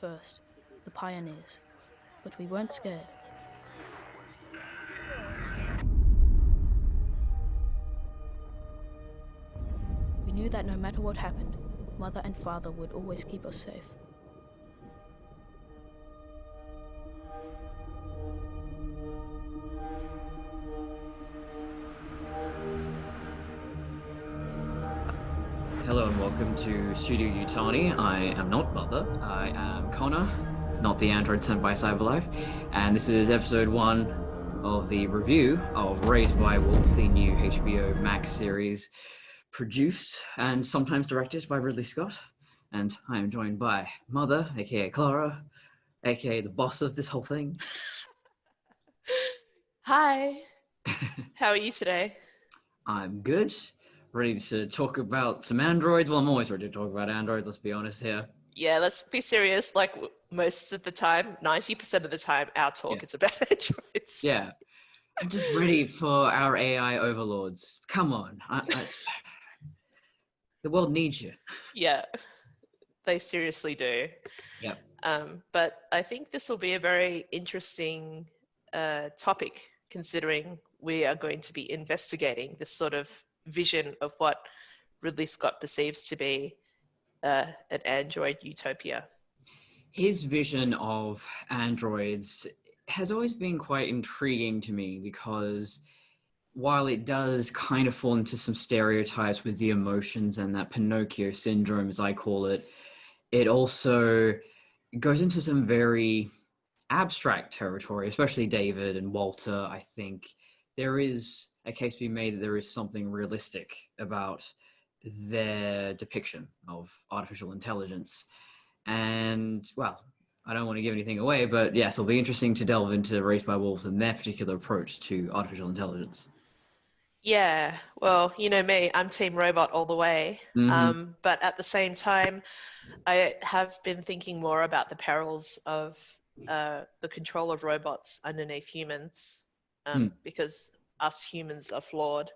first, the pioneers, but we weren't scared. We knew that no matter what happened, Mother and Father would always keep us safe. Hello and welcome to Studio Yutani. I am not Mother, I am Connor, not the android sent by Cyberlife, and this is episode 1 of the review of Raised by Wolves, the new HBO Max series produced and sometimes directed by Ridley Scott. And I am joined by Mother, aka Clara, aka the boss of this whole thing. Hi, how are you today? I'm good. Ready to talk about some androids. Well, I'm always ready to talk about androids, let's be honest here. Yeah, let's be serious. Like most of the time, 90% of the time, our talk is about androids. Yeah. I'm just ready for our AI overlords. Come on. The world needs you. Yeah, they seriously do. Yep. But I think this will be a very interesting topic, considering we are going to be investigating this sort of vision of what Ridley Scott perceives to be an android utopia. His vision of androids has always been quite intriguing to me because while it does kind of fall into some stereotypes with the emotions and that Pinocchio syndrome, as I call it, it also goes into some very abstract territory, especially David and Walter. I think there is a case to be made that there is something realistic about their depiction of artificial intelligence. And, well, I don't want to give anything away, but yes, it'll be interesting to delve into Raised by Wolves and their particular approach to artificial intelligence. Yeah, well, you know me, I'm Team Robot all the way. Mm-hmm. But at the same time, I have been thinking more about the perils of the control of robots underneath humans, because us humans are flawed.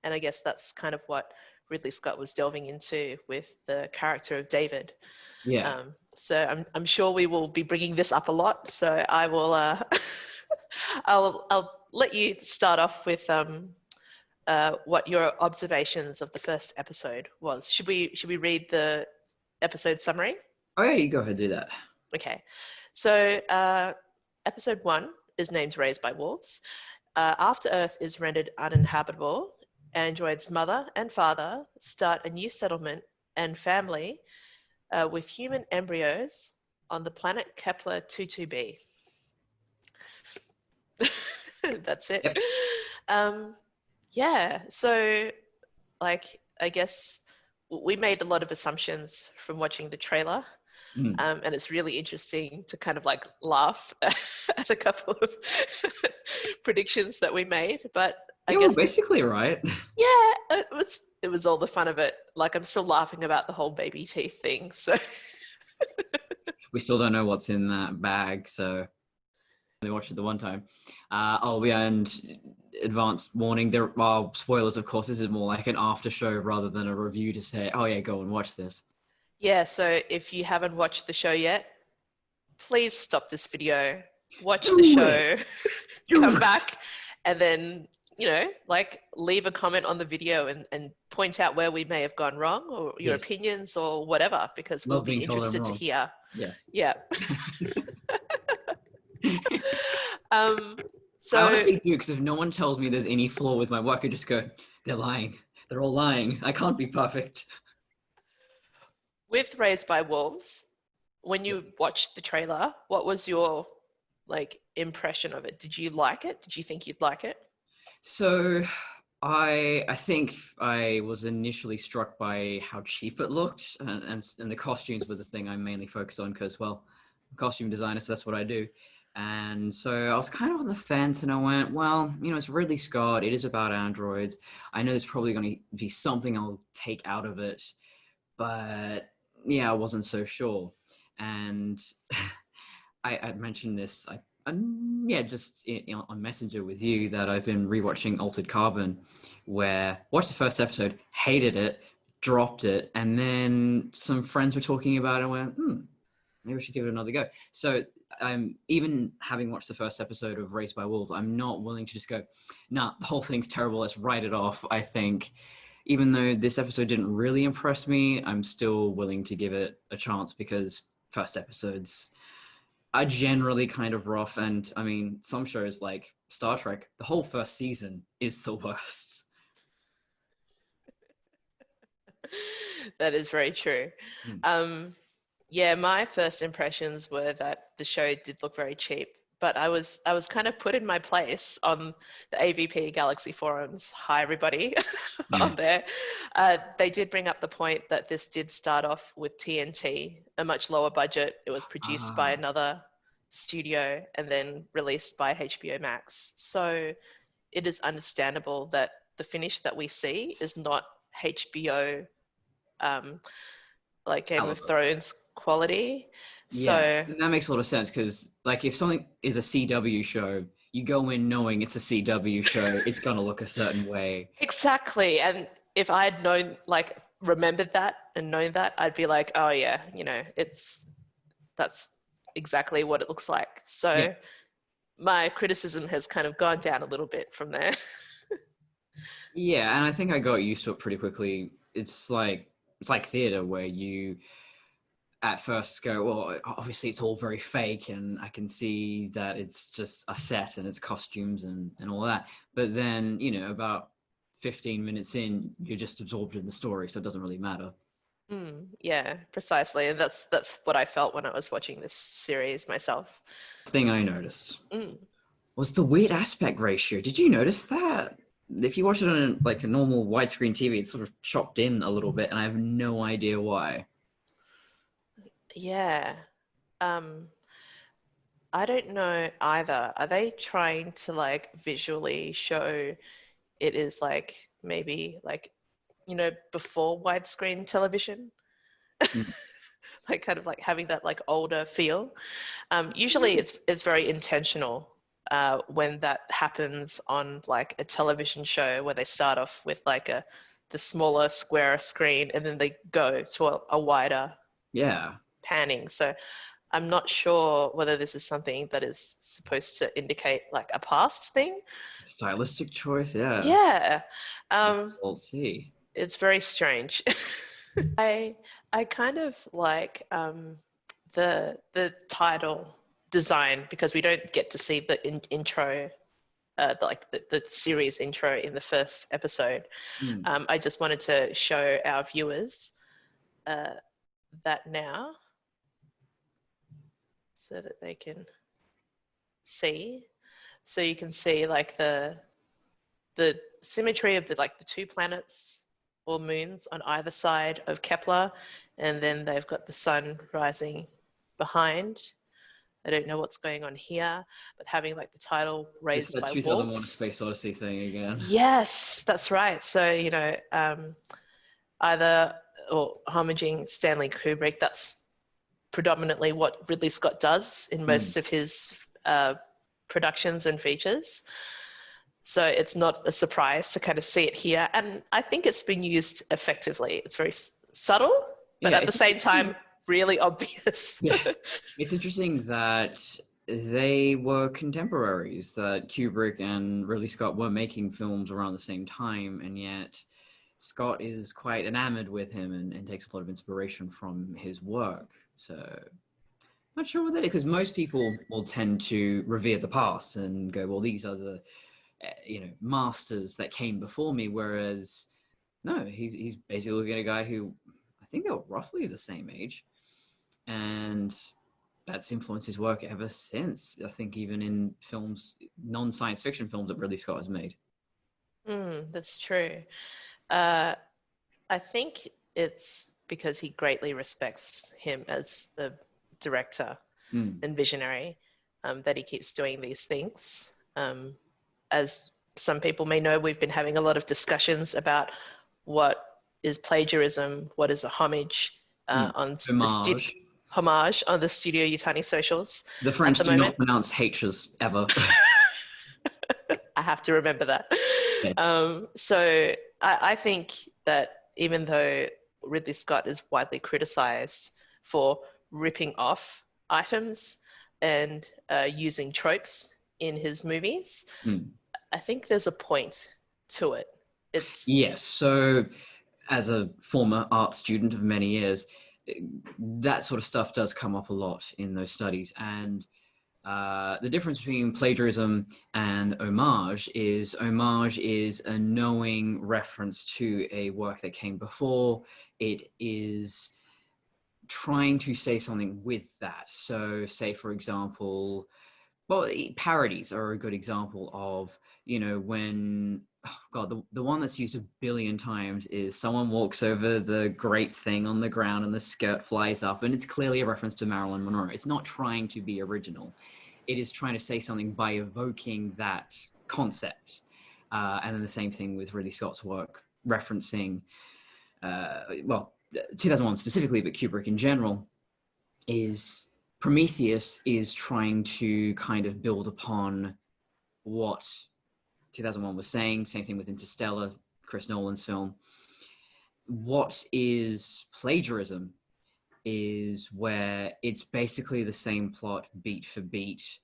And I guess that's kind of what Ridley Scott was delving into with the character of David. Yeah. So I'm sure we will be bringing this up a lot. So I will, I'll let you start off with what your observations of the first episode was. Should we read the episode summary? Oh yeah, you go ahead and do that. Okay, so episode 1 is named Raised by Wolves. After Earth is rendered uninhabitable, androids' mother and father start a new settlement and family with human embryos on the planet Kepler 22b. That's it. Yep. Yeah, so like I guess we made a lot of assumptions from watching the trailer, and it's really interesting to kind of like laugh at a couple of predictions that we made. But I guess basically right. Yeah, it was all the fun of it. Like I'm still laughing about the whole baby teeth thing. So we still don't know what's in that bag, so we watched it the one time. And advanced warning, there are spoilers, of course. This is more like an after show rather than a review to say, oh yeah, go and watch this. Yeah, so if you haven't watched the show yet, please stop this video, watch the show, come back, and then, you know, like leave a comment on the video and point out where we may have gone wrong or your opinions or whatever, because we'll be interested to hear. Yes. Yeah. So I honestly do, because if no one tells me there's any flaw with my work, I just go, they're lying. They're all lying. I can't be perfect. With Raised by Wolves, when you watched the trailer, what was your like impression of it? Did you like it? Did you think you'd like it? So I think I was initially struck by how cheap it looked, and the costumes were the thing I mainly focused on because, well, I'm a costume designer, so that's what I do. And so I was kind of on the fence, and I went, well, you know, it's Ridley Scott. It is about androids. I know there's probably going to be something I'll take out of it, but yeah, I wasn't so sure. And I mentioned this, just on Messenger with you, that I've been rewatching Altered Carbon, where watched the first episode, hated it, dropped it, and then some friends were talking about it and went, maybe I should give it another go. So even having watched the first episode of Raised by Wolves, I'm not willing to just go, nah, the whole thing's terrible, let's write it off. I think even though this episode didn't really impress me, I'm still willing to give it a chance because first episodes are generally kind of rough. And I mean, some shows like Star Trek, the whole first season is the worst. That is very true. Yeah, my first impressions were that the show did look very cheap, but I was kind of put in my place on the AVP Galaxy forums. Hi, everybody on there. They did bring up the point that this did start off with TNT, a much lower budget. It was produced by another studio and then released by HBO Max. So it is understandable that the finish that we see is not HBO like Game of Thrones quality. Yeah, So that makes a lot of sense because like if something is a CW show, you go in knowing it's a CW show, it's gonna look a certain way. exactly. And if I had known, like remembered that and known that, I'd be like, oh yeah, you know, that's exactly what it looks like. So my criticism has kind of gone down a little bit from there. Yeah, and I think I got used to it pretty quickly. It's like theater where you at first go, well, obviously it's all very fake and I can see that it's just a set and it's costumes and all that. But then, you know, about 15 minutes in, you're just absorbed in the story, so it doesn't really matter. Yeah, precisely. And that's what I felt when I was watching this series myself. Thing I noticed was the weird aspect ratio. Did you notice that? If you watch it on like a normal widescreen TV, it's sort of chopped in a little bit, and I have no idea why. Yeah. I don't know either. Are they trying to like visually show it is like maybe like, you know, before widescreen television? Like kind of like having that like older feel. Usually it's very intentional when that happens on like a television show where they start off with like the smaller square screen and then they go to a wider panning. So I'm not sure whether this is something that is supposed to indicate like a past thing. Stylistic choice, yeah. Yeah. We'll see. It's very strange. I kind of like the title design because we don't get to see the intro, the series intro in the first episode. I just wanted to show our viewers that now, so that they can see. So you can see like the symmetry of the two planets or moons on either side of Kepler, and then they've got the sun rising behind. I don't know what's going on here, but having like the title Raised by Wolves. 2001: A Space Odyssey thing again. Yes, that's right. So, you know, either or homaging Stanley Kubrick, that's predominantly what Ridley Scott does in most of his productions and features. So it's not a surprise to kind of see it here. And I think it's been used effectively. It's very subtle, but at the same time, really obvious. Yes. It's interesting that they were contemporaries, that Kubrick and Ridley Scott were making films around the same time, and yet Scott is quite enamored with him and takes a lot of inspiration from his work. So I'm not sure what that is, because most people will tend to revere the past and go, well, these are the masters that came before me, whereas no, he's basically looking at a guy who I think they were roughly the same age, and that's influenced his work ever since. I think even in films, non-science fiction films that Ridley Scott has made. That's true. I think it's because he greatly respects him as the director and visionary that he keeps doing these things. As some people may know, we've been having a lot of discussions about what is plagiarism, what is a homage on homage on the Studio Yutani socials. The French do not pronounce H's ever. I have to remember that. Yeah. So I think that even though Ridley Scott is widely criticized for ripping off items and using tropes in his movies, I think there's a point to it. It's Yes. So, as a former art student of many years, that sort of stuff does come up a lot in those studies. And the difference between plagiarism and homage is a knowing reference to a work that came before. It is trying to say something with that. So, say, for example, well, parodies are a good example of, when, oh God, the one that's used a billion times is someone walks over the great thing on the ground and the skirt flies up, and it's clearly a reference to Marilyn Monroe. It's not trying to be original. It is trying to say something by evoking that concept. And then the same thing with Ridley Scott's work, referencing, 2001 specifically, but Kubrick in general, is Prometheus is trying to kind of build upon what 2001 was saying. Same thing with Interstellar, Chris Nolan's film. What is plagiarism is where it's basically the same plot beat for beat.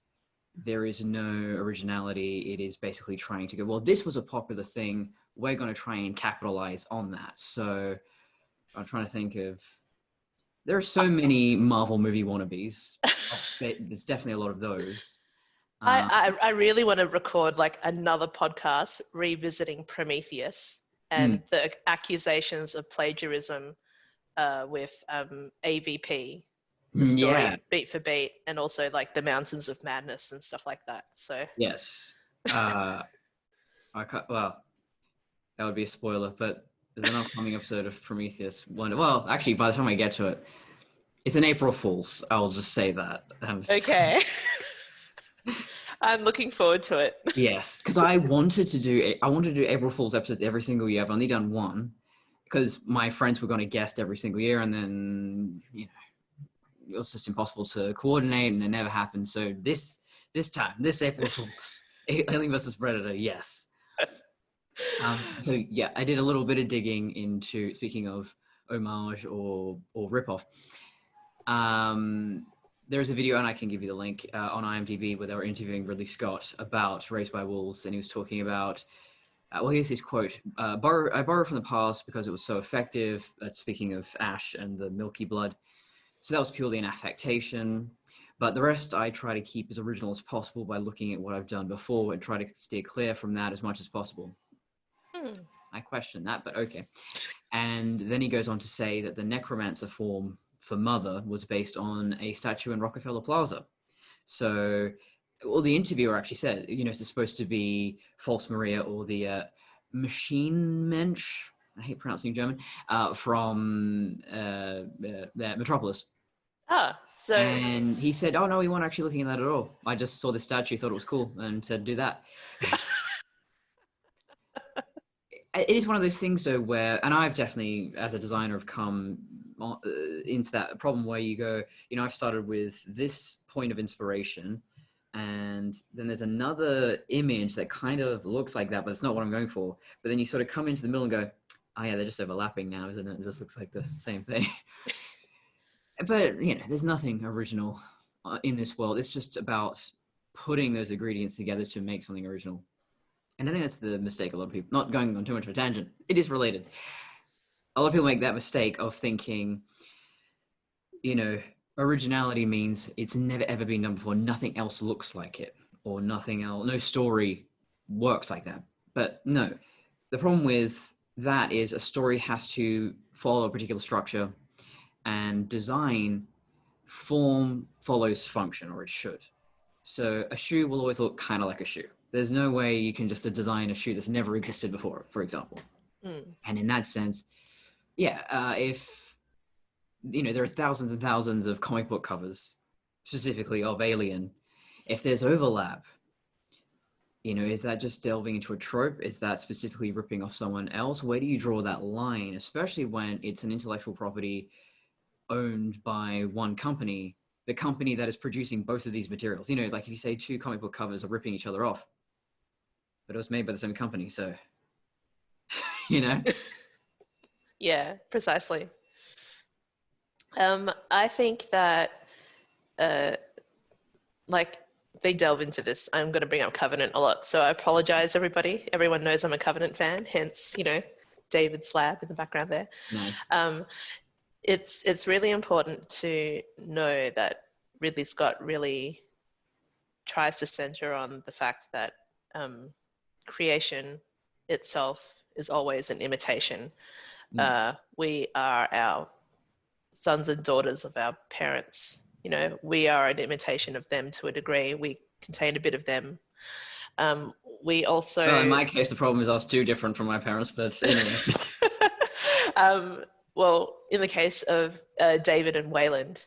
There is no originality. It is basically trying to go, well, this was a popular thing. We're going to try and capitalize on that. So I'm trying to think of, there are so many Marvel movie wannabes. There's definitely a lot of those. I really want to record like another podcast revisiting Prometheus and the accusations of plagiarism with AVP, the story beat for beat, and also like the Mountains of Madness and stuff like that. So yes, I can't, well, that would be a spoiler, but there's an upcoming episode of Prometheus. Well, actually, by the time I get to it, it's an April Fool's. I'll just say that. Okay. I'm looking forward to it. Yes, because I wanted to do April Fool's episodes every single year. I've only done one because my friends were going to guest every single year, and then it was just impossible to coordinate, and it never happened. So this April Fool's, Alien vs Predator, yes. So yeah, I did a little bit of digging into, speaking of homage or ripoff. There's a video, and I can give you the link, on IMDb, where they were interviewing Ridley Scott about Raised by Wolves, and he was talking about, here's his quote, I borrowed from the past because it was so effective, speaking of ash and the milky blood. So that was purely an affectation, but the rest I try to keep as original as possible by looking at what I've done before and try to steer clear from that as much as possible. I question that, but okay. And then he goes on to say that the necromancer form for Mother was based on a statue in Rockefeller Plaza. So, well, the interviewer actually said, it's supposed to be False Maria, or the Machine Mensch, I hate pronouncing German, from Metropolis. So... And he said, oh, no, we weren't actually looking at that at all. I just saw the statue, thought it was cool, and said, do that. It is one of those things, though, where, and I've definitely, as a designer, have come into that problem where you go, I've started with this point of inspiration, and then there's another image that kind of looks like that, but it's not what I'm going for. But then you sort of come into the middle and go, oh yeah, they're just overlapping now, isn't it? It just looks like the same thing. But, there's nothing original in this world. It's just about putting those ingredients together to make something original. And I think that's the mistake a lot of people, not going on too much of a tangent, it is related. A lot of people make that mistake of thinking, originality means it's never ever been done before. Nothing else looks like it, or nothing else, no story works like that. But no, the problem with that is a story has to follow a particular structure, and design form follows function, or it should. So a shoe will always look kind of like a shoe. There's no way you can just design a shoe that's never existed before, for example. And in that sense, if, there are thousands and thousands of comic book covers, specifically of Alien, if there's overlap, is that just delving into a trope? Is that specifically ripping off someone else? Where do you draw that line, especially when it's an intellectual property owned by one company, the company that is producing both of these materials? Like if you say two comic book covers are ripping each other off, but it was made by the same company, so, Yeah, precisely. I think that like they delve into this. I'm going to bring up Covenant a lot, so I apologize, everybody. Everyone knows I'm a Covenant fan, hence, David Slab in the background there. Nice. It's really important to know that Ridley Scott really tries to center on the fact that creation itself is always an imitation. We are our sons and daughters of our parents. We are an imitation of them to a degree. We contain a bit of them. We also... Well, in my case, the problem is I was too different from my parents, but anyway. Well, in the case of David and Wayland,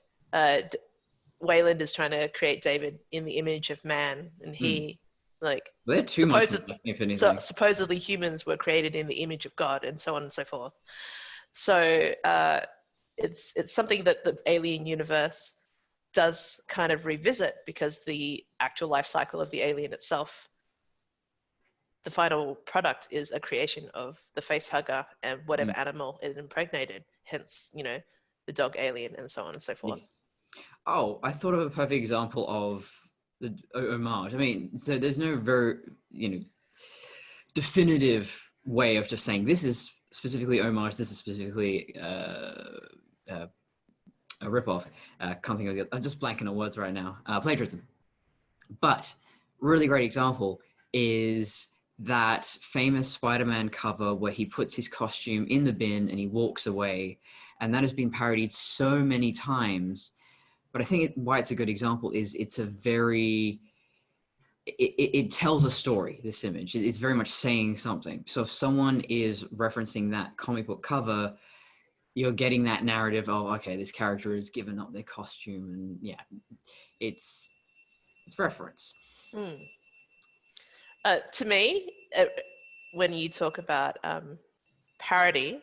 Wayland is trying to create David in the image of man, and he, they're too much, if anything. supposedly humans were created in the image of God, and so on and so forth. So it's something that the alien universe does kind of revisit, because the actual life cycle of the alien itself, the final product, is a creation of the face hugger and whatever animal it impregnated, hence, the dog alien and so on and so forth. Yes. Oh, I thought of a perfect example of the homage. I mean, so there's no very, definitive way of just saying this is specifically homage, this is specifically a ripoff. Can't think of it. I'm just blanking on words right now. Plagiarism. But really great example is that famous Spider-Man cover where he puts his costume in the bin and he walks away, and that has been parodied so many times. But I think why it's a good example is it's a very, it tells a story, this image. It's very much saying something. So if someone is referencing that comic book cover, you're getting that narrative of, okay, this character has given up their costume, and yeah, it's reference. To me, when you talk about parody,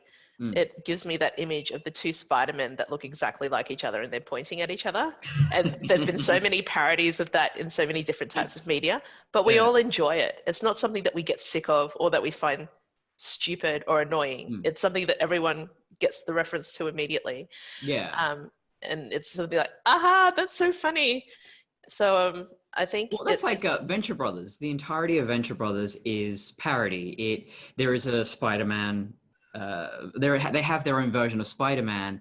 it gives me that image of the two Spider-Men that look exactly like each other and they're pointing at each other. And there've been so many parodies of that in so many different types of media, but we all enjoy it. It's not something that we get sick of or that we find stupid or annoying. It's something that everyone gets the reference to immediately. Yeah. And it's something like, aha, that's so funny. So I think that's like Venture Brothers. The entirety of Venture Brothers is parody. There is a Spider-Man. They have their own version of Spider-Man,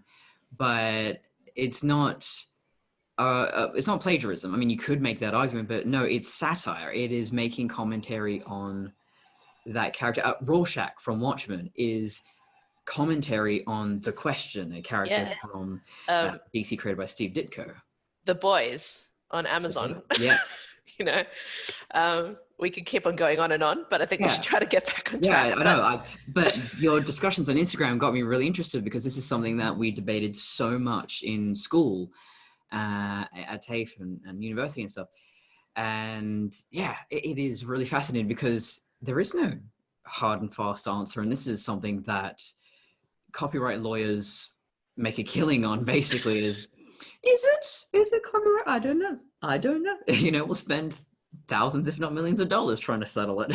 but it's not plagiarism. I mean, you could make that argument, but no, it's satire. It is making commentary on that character. Rorschach from Watchmen is commentary on The Question, a character from DC created by Steve Ditko. The Boys on Amazon. Yeah. We could keep on going on and on, but I think we should try to get back on track. Yeah, I know. But your discussions on Instagram got me really interested, because this is something that we debated so much in school, at TAFE and university and stuff. And yeah, it is really fascinating, because there is no hard and fast answer. And this is something that copyright lawyers make a killing on, basically, is it copyright? I don't know. We'll spend thousands, if not millions of dollars trying to settle it.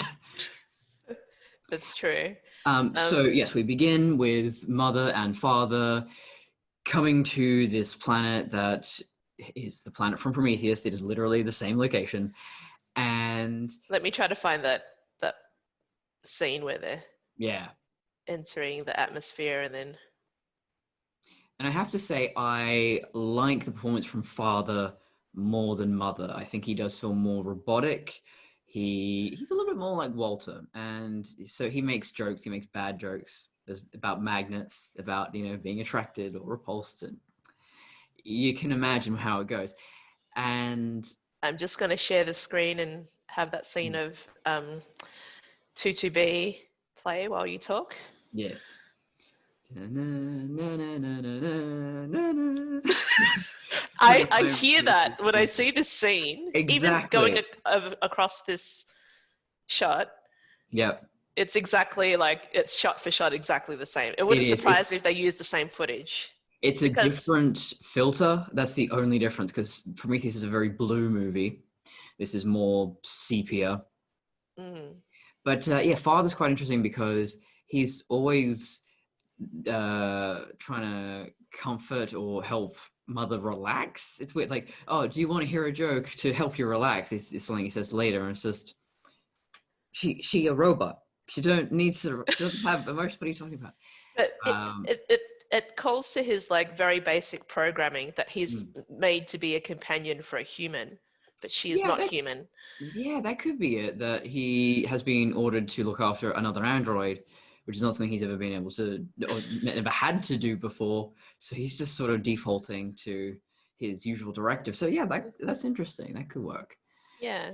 That's true. So yes, we begin with mother and father coming to this planet that is the planet from Prometheus. It is literally the same location. And let me try to find that scene where they're entering the atmosphere And I have to say, I like the performance from father more than mother. I think he does feel more robotic. He's a little bit more like Walter, and so he makes jokes. He makes bad jokes about magnets, about being attracted or repulsed, and you can imagine how it goes. And I'm just going to share the screen and have that scene of 22B play while you talk. Yes. I hear that when I see this scene, even going across this shot. Yep. It's exactly like, it's shot for shot exactly the same. It wouldn't surprise me if they used the same footage. It's a different filter. That's the only difference, because Prometheus is a very blue movie. This is more sepia. But yeah, father's quite interesting because he's always trying to comfort or help Mother relax. It's weird. Like, oh, do you want to hear a joke to help you relax? It's something he says later, and it's just she a robot. She doesn't have emotions. What are you talking about? But Um, it calls to his like very basic programming that he's mm. made to be a companion for a human, but she is yeah, not human. that could be it. That he has been ordered to look after another android, which is not something he's ever been able to or never had to do before. So he's just sort of defaulting to his usual directive. So yeah, that's interesting. That could work. Yeah.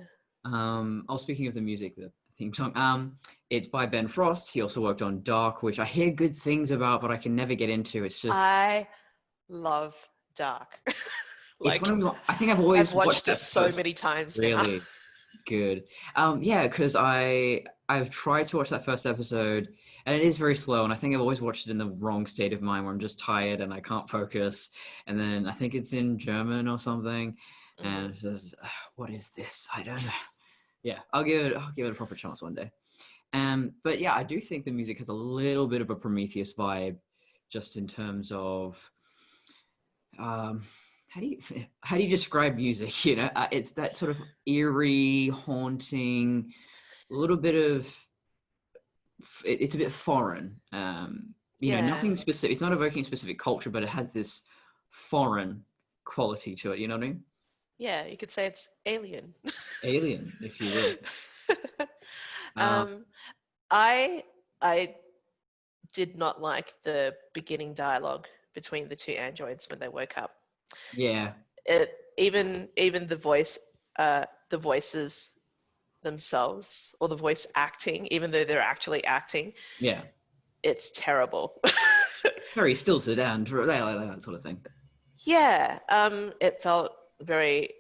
Speaking of the music, the theme song, it's by Ben Frost. He also worked on Dark, which I hear good things about, but I can never get into. It's just I love Dark. it's Like, one of I think I've always I've watched it that so first. many times now. Really good. Yeah, because I've tried to watch that first episode, and it is very slow, and I think I've always watched it in the wrong state of mind where I'm just tired and I can't focus. And then I think it's in German or something, and it says, "What is this? I don't know." Yeah, I'll give it a proper chance one day. But yeah, I do think the music has a little bit of a Prometheus vibe, just in terms of how do you describe music? You know, it's that sort of eerie, haunting, a little bit of it's a bit foreign. You know, nothing specific. It's not evoking specific culture, but it has this foreign quality to it. You know what I mean? Yeah, you could say it's alien. Alien, if you will. I did not like the beginning dialogue between the two androids when they woke up. Yeah. Even the voices themselves, or the voice acting, even though they're actually acting, Yeah. it's terrible. Very stilted and that sort of thing. Yeah, it felt very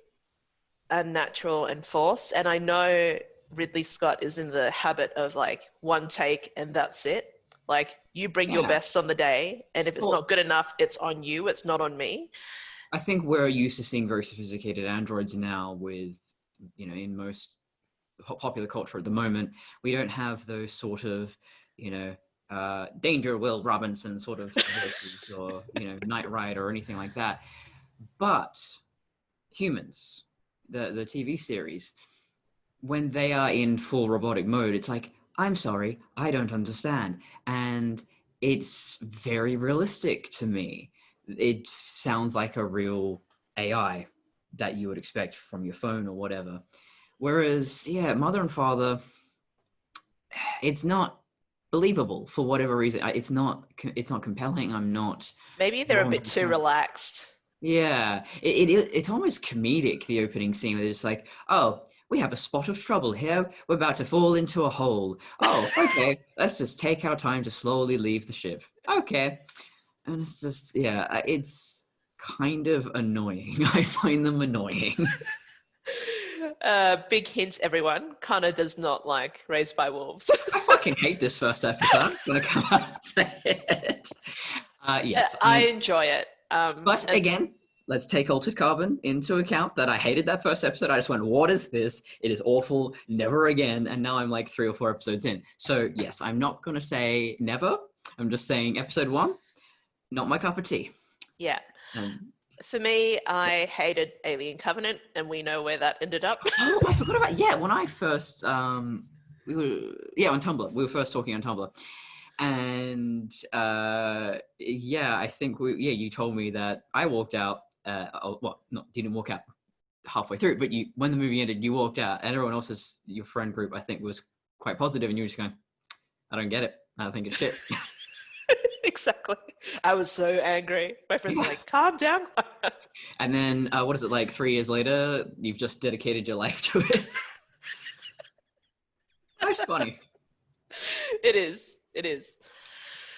unnatural and forced. And I know Ridley Scott is in the habit of like one take and that's it. Like, you bring your best on the day, and if it's not good enough, it's on you. It's not on me. I think we're used to seeing very sophisticated androids now with, you know, in most popular culture at the moment, we don't have those sort of, you know, Danger Will Robinson sort of voices or, you know, Knight Rider or anything like that. But humans, the TV series, when they are in full robotic mode, it's like, I'm sorry, I don't understand. And it's very realistic to me. It sounds like a real AI that you would expect from your phone or whatever. Whereas, yeah, Mother and Father, it's not believable for whatever reason. It's not compelling. I'm not. Maybe they're a bit too relaxed. Yeah, it's almost comedic, the opening scene, where it's like, oh, we have a spot of trouble here. We're about to fall into a hole. Oh, okay. Let's just take our time to slowly leave the ship. Okay. And it's just, yeah, it's kind of annoying. I find them annoying. Big hint, everyone. Connor does not like Raised by Wolves. I fucking hate this first episode. I'm gonna come out and say it. Yes. I enjoy it. But again, let's take Altered Carbon into account that I hated that first episode. I just went, what is this? It is awful. Never again. And now I'm like 3 or 4 episodes in. So yes, I'm not going to say never. I'm just saying episode 1, not my cup of tea. Yeah. For me, I hated Alien Covenant, and we know where that ended up. Oh, I forgot about, when I first, on Tumblr. We were first talking on Tumblr. And I think you told me that I walked out. Didn't walk out halfway through, but when the movie ended, you walked out, and everyone else's your friend group, I think, was quite positive, and you were just going, "I don't get it. I don't think it's shit." Exactly. I was so angry. My friends were like, "Calm down." And then, what is it like? 3 years later, you've just dedicated your life to it. That's funny. It is.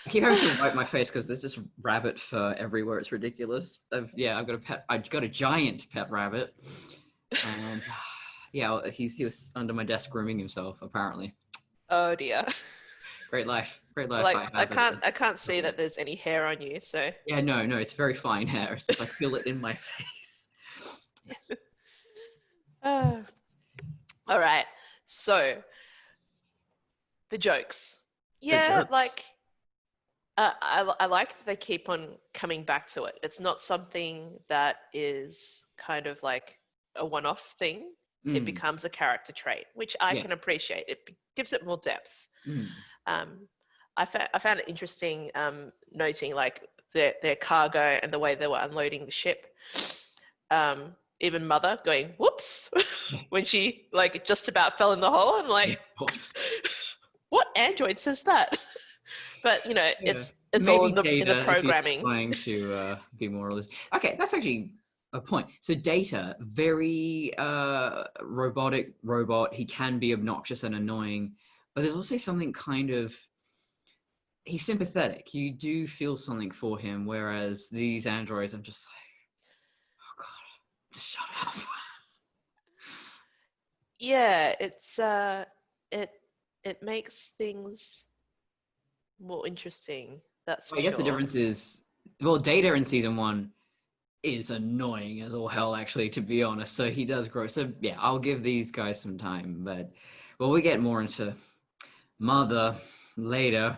I keep having to wipe my face because there's just rabbit fur everywhere. It's ridiculous. I've got a pet. I've got a giant pet rabbit, and he was under my desk grooming himself. Apparently. Oh dear. Great life. Like, I can't see that there's any hair on you. So. Yeah, no, it's very fine hair. It's just I feel it in my face. Yes. All right. So. The jokes. Yeah, like I like that they keep on coming back to it. It's not something that is kind of like a one-off thing. It Mm, becomes a character trait, which I yeah. can appreciate. It gives it more depth. Mm. Um, I found it interesting noting like their cargo and the way they were unloading the ship. Even Mother going, whoops, Yeah. when she like just about fell in the hole. I'm Yeah. like, what android says that? But you know, Yeah. it's all Maybe in the Data, if you're programming. trying to be more realistic. Okay, that's actually a point. So Data, very robotic robot. He can be obnoxious and annoying, but there's also something kind of, he's sympathetic. You do feel something for him, whereas these androids, I'm just like, oh god, just shut up. Yeah, it it makes things more interesting. That's for I guess the sure. difference is, well, Data in season one is annoying as all hell, actually, to be honest. So he does grow. So yeah, I'll give these guys some time. But well, we get more into Mother later.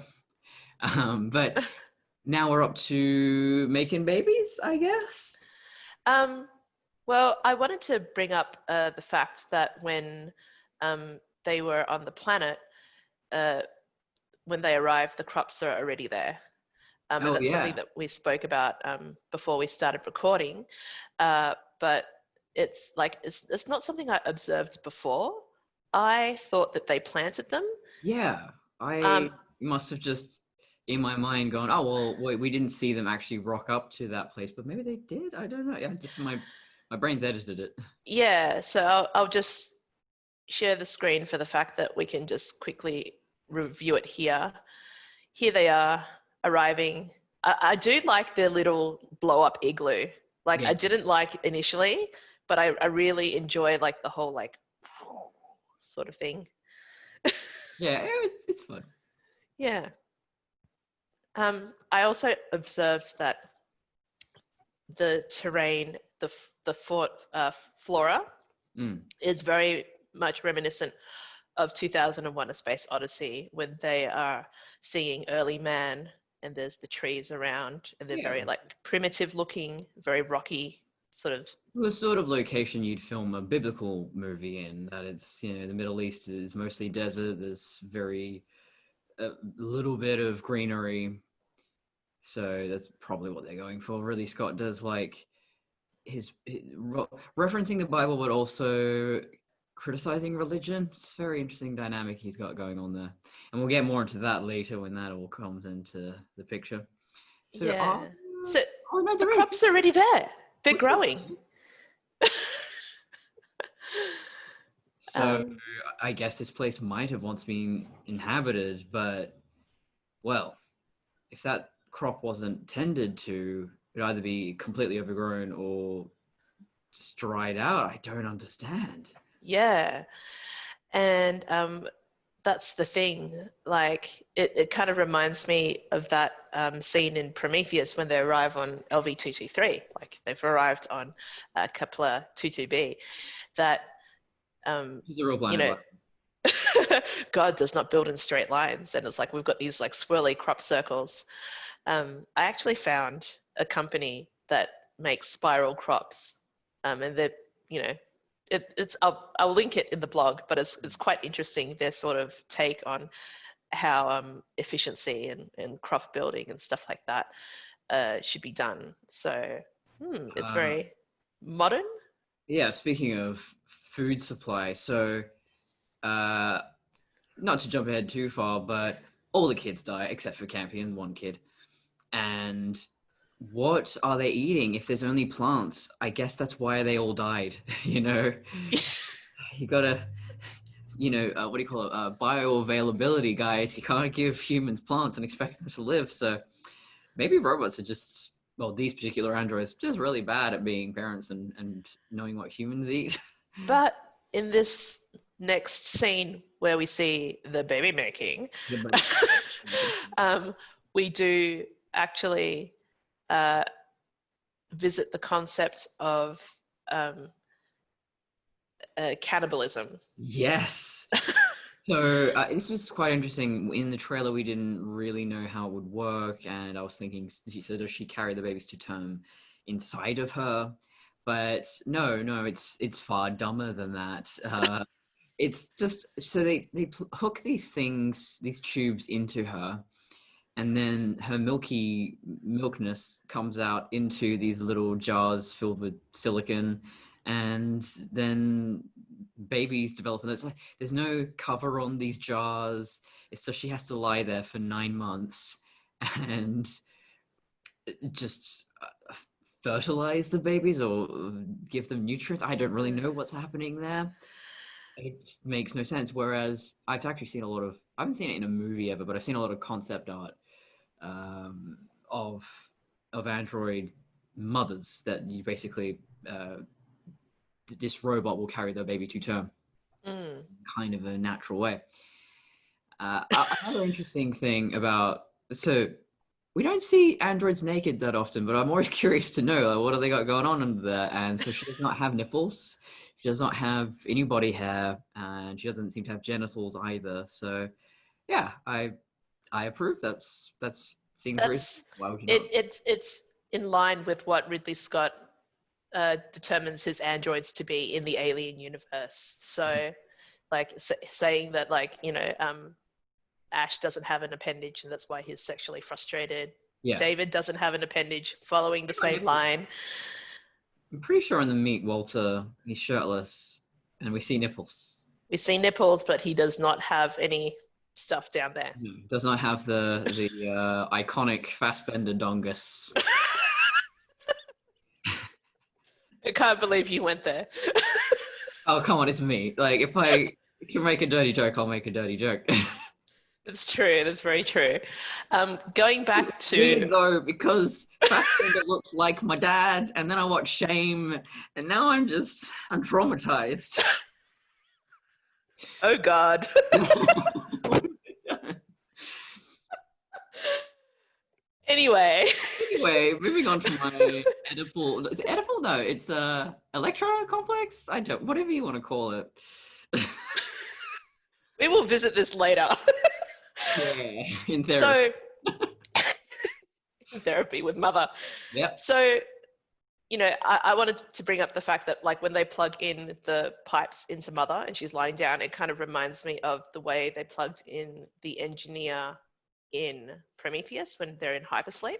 But now we're up to making babies, I guess. Um, well, I wanted to bring up the fact that when they were on the planet, uh, when they arrived, the crops are already there. And Oh that's something yeah, that we spoke about before we started recording. But it's like it's not something I observed before. I thought that they planted them. yeah. I Um, must have just in my mind gone, oh well, wait, we didn't see them actually rock up to that place, but maybe they did. I don't know. Yeah, just my brain's edited it. yeah, so I'll just share the screen for the fact that we can just quickly review it here. Here they are arriving. I do like their little blow up igloo. Like Yeah, I didn't like initially, but I really enjoy like the whole like sort of thing. yeah, it's fun. Yeah. I also observed that the terrain, flora Mm. is very much reminiscent of 2001: A Space Odyssey, when they are seeing early man and there's the trees around and they're Yeah, very like primitive looking, very rocky sort of. the sort of location you'd film a biblical movie in. That it's, you know, the Middle East is mostly desert. There's very a little bit of greenery, so that's probably what they're going for. Really, Scott does like referencing the Bible, but also criticizing religion. It's a very interesting dynamic he's got going on there, and we'll get more into that later when that all comes into the picture. So, Yeah. So oh no, the there is. crops are already there. They're growing. So um, I guess this place might have once been inhabited, but well, if that crop wasn't tended to, it'd either be completely overgrown or just dried out. I don't understand. yeah. And that's the thing. Like it kind of reminds me of that scene in Prometheus when they arrive on LV-223. Like they've arrived on Kepler 22b. That It's a real you planet, know, but God does not build in straight lines, and it's like we've got these like swirly crop circles. I actually found a company that makes spiral crops, and they're you know it's I'll link it in the blog, but it's quite interesting their sort of take on how efficiency and crop building and stuff like that should be done. So it's uh, very modern. yeah. Speaking of food supply, so uh, not to jump ahead too far, but all the kids die except for Campion, one kid. And what are they eating if there's only plants? I guess that's why they all died. You know, you gotta, you know, what do you call it? Bioavailability, guys. You can't give humans plants and expect them to live. So maybe robots are just, well, these particular androids just really bad at being parents and knowing what humans eat. But in this next scene where we see the baby making, Yeah, but um, we do actually uh, visit the concept of um, cannibalism. yes. So this was quite interesting. In the trailer, we didn't really know how it would work, and I was thinking, she said, does she carry the babies to term inside of her? But no, it's far dumber than that. It's just so they hook these things, these tubes into her, and then her milkness comes out into these little jars filled with silicon, and then babies develop, and there's no cover on these jars. It's just she has to lie there for 9 months and just fertilize the babies or give them nutrients. I don't really know what's happening there. It makes no sense. Whereas I've actually seen I haven't seen it in a movie ever, but I've seen a lot of concept art of android mothers that you basically this robot will carry their baby to term, kind of a natural way. Another interesting thing so we don't see androids naked that often, but I'm always curious to know, like, what have they got going on under there? And so she does not have nipples, she does not have any body hair, and she doesn't seem to have genitals either. So yeah, I approve. That seems reasonable. Why would you not? It's in line with what Ridley Scott determines his androids to be in the Alien universe. So, like saying that, like, Ash doesn't have an appendage, and that's why he's sexually frustrated. Yeah. David doesn't have an appendage, following the same line. I'm pretty sure in the Meet Walter, he's shirtless, and we see nipples. We see nipples, but he does not have any stuff down there. No, does not have the iconic Fassbender dongus. I can't believe you went there. Oh, come on, it's me. Like, if I can make a dirty joke, I'll make a dirty joke. That's true. That's very true. Going back to... Even though, because Fassbender looks like my dad, and then I watch Shame, and now I'm traumatized. Oh, God. Anyway, moving on from my Oedipal. Oedipal? No, it's Electro complex. Whatever you want to call it. We will visit this later. Yeah, in therapy. So, in therapy with Mother. Yep. So, I wanted to bring up the fact that, like, when they plug in the pipes into Mother and she's lying down, it kind of reminds me of the way they plugged in the engineer in Prometheus when they're in hypersleep.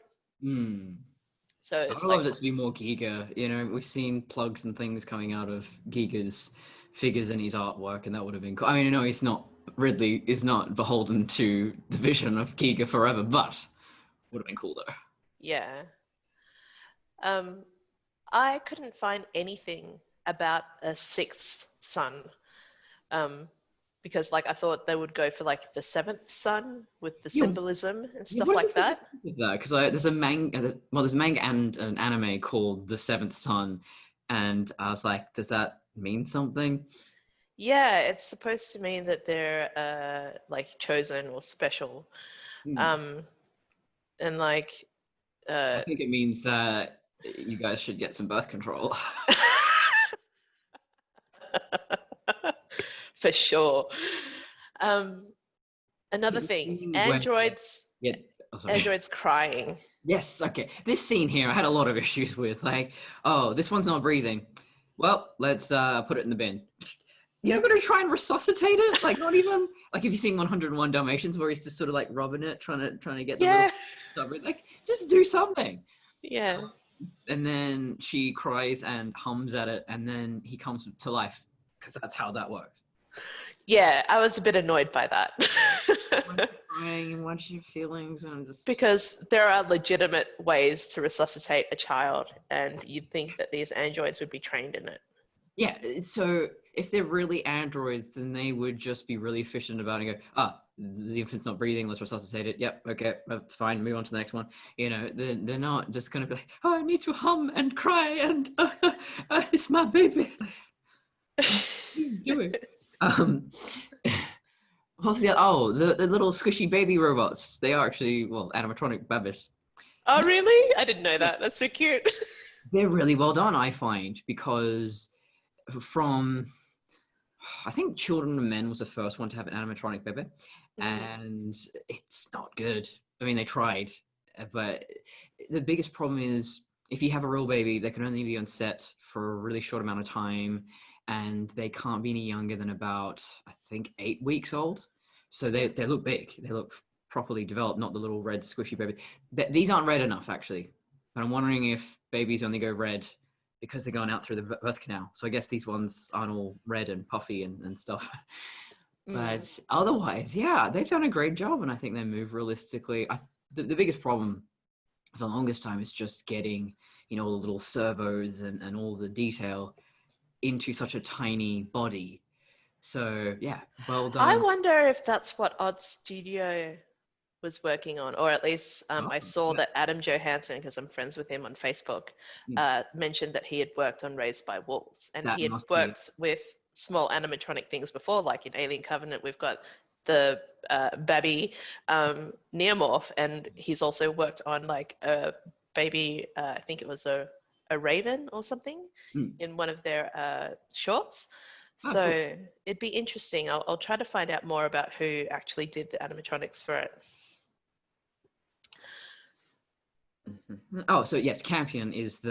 So it's I love it to be more Giga. We've seen plugs and things coming out of Giga's figures in his artwork, and that would have been cool. I mean, no, Ridley is not beholden to the vision of Giga forever, but would have been cool though. Yeah. I couldn't find anything about a sixth son. Because, like, I thought they would go for, like, the seventh son with the symbolism and stuff like that. Because there's a manga, there's a manga and an anime called The Seventh Son, and I was like, does that mean something? Yeah, it's supposed to mean that they're like chosen or special, and like. I think it means that you guys should get some birth control. For sure. Another thing, androids crying. Yes, okay. This scene here, I had a lot of issues with. Like, oh, this one's not breathing. Well, let's put it in the bin. You're going to try and resuscitate it? Like, not even, like, if you've seen 101 Dalmatians where he's just sort of like rubbing it, trying to get the little stuff. Like, just do something. Yeah. And then she cries and hums at it, and then he comes to life, because that's how that works. Yeah, I was a bit annoyed by that. Crying and what's your feelings, and because there are legitimate ways to resuscitate a child, and you'd think that these androids would be trained in it. Yeah, so if they're really androids, then they would just be really efficient about it and go, the infant's not breathing, let's resuscitate it. Yep, okay, that's fine, move on to the next one. They're not just going to be like, I need to hum and cry and it's my baby. Do it. What's the little squishy baby robots? They are actually, animatronic babies. Oh, really? I didn't know that. That's so cute. They're really well done, I find, because from I think Children of Men was the first one to have an animatronic baby, Mm. and it's not good. I mean, they tried, but the biggest problem is if you have a real baby, they can only be on set for a really short amount of time, and they can't be any younger than about, I think, 8 weeks old. So they look big. They look properly developed, not the little red squishy baby. These aren't red enough, actually. But I'm wondering if babies only go red because they're going out through the birth canal. So I guess these ones aren't all red and puffy and stuff. But otherwise, yeah, they've done a great job, and I think they move realistically. The biggest problem for the longest time is just getting, you know, all the little servos and all the detail into such a tiny body. So yeah, well done. I wonder if that's what Odd Studio was working on, or at least I saw that Adam Johansson, because I'm friends with him on Facebook, mentioned that he had worked on Raised by Wolves, and he had worked with small animatronic things before, like in Alien Covenant, we've got the Babby Neomorph, and he's also worked on like a baby, I think it was a raven or something in one of their shorts. So it'd be interesting. I'll try to find out more about who actually did the animatronics for it. Oh, so yes, Campion is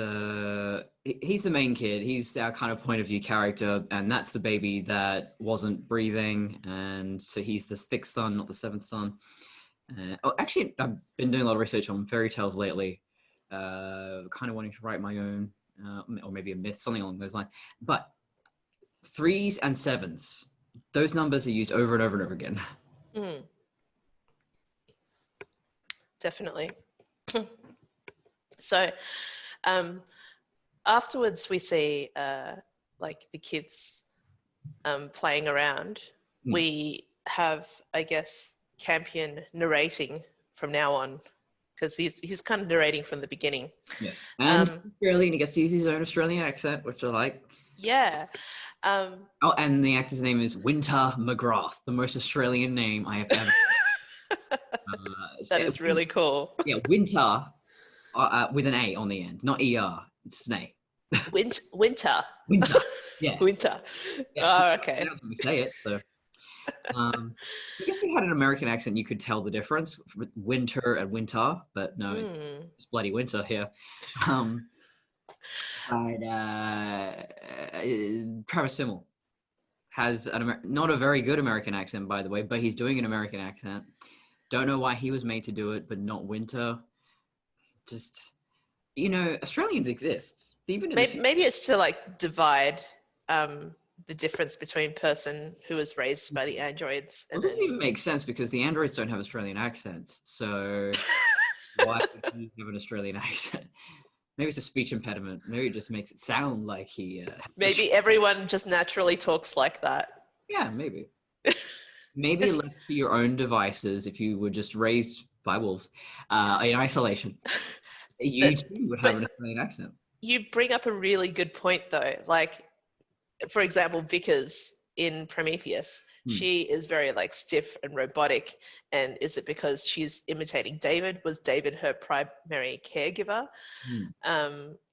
he's the main kid. He's our kind of point of view character, and that's the baby that wasn't breathing, and so he's the sixth son, not the seventh son. Actually, I've been doing a lot of research on fairy tales lately, kind of wanting to write my own, or maybe a myth, something along those lines. But 3s and 7s, those numbers are used over and over and over again. Definitely. So afterwards we see like the kids playing around. We have, I guess, Campion narrating from now on, because he's kind of narrating from the beginning. Yes, and Australian, he gets to use his own Australian accent, which I like. Yeah. And the actor's name is Winter McGrath, the most Australian name I have ever that is really cool. Yeah, Winter with an A on the end, not ER. It's an A. Winter. Winter. Yeah. Winter. Yeah, oh, okay. That's how we say it. So, I guess we had an American accent. You could tell the difference with winter and winter, but no, it's bloody winter here. Travis Fimmel has not a very good American accent, by the way, but he's doing an American accent. Don't know why he was made to do it, but not Winter. Just, you know, Australians exist. Even maybe it's to like divide the difference between person who was raised by the androids. And it doesn't even make sense because the androids don't have Australian accents. So why would he have an Australian accent? Maybe it's a speech impediment. Maybe it just makes it sound like he... maybe everyone just naturally talks like that. Yeah, maybe. Maybe left to your own devices, if you were just raised by wolves in isolation, you too would have an Australian accent. You bring up a really good point, though. Like, for example, Vickers in Prometheus, she is very like stiff and robotic. And is it because she's imitating David? Was David her primary caregiver?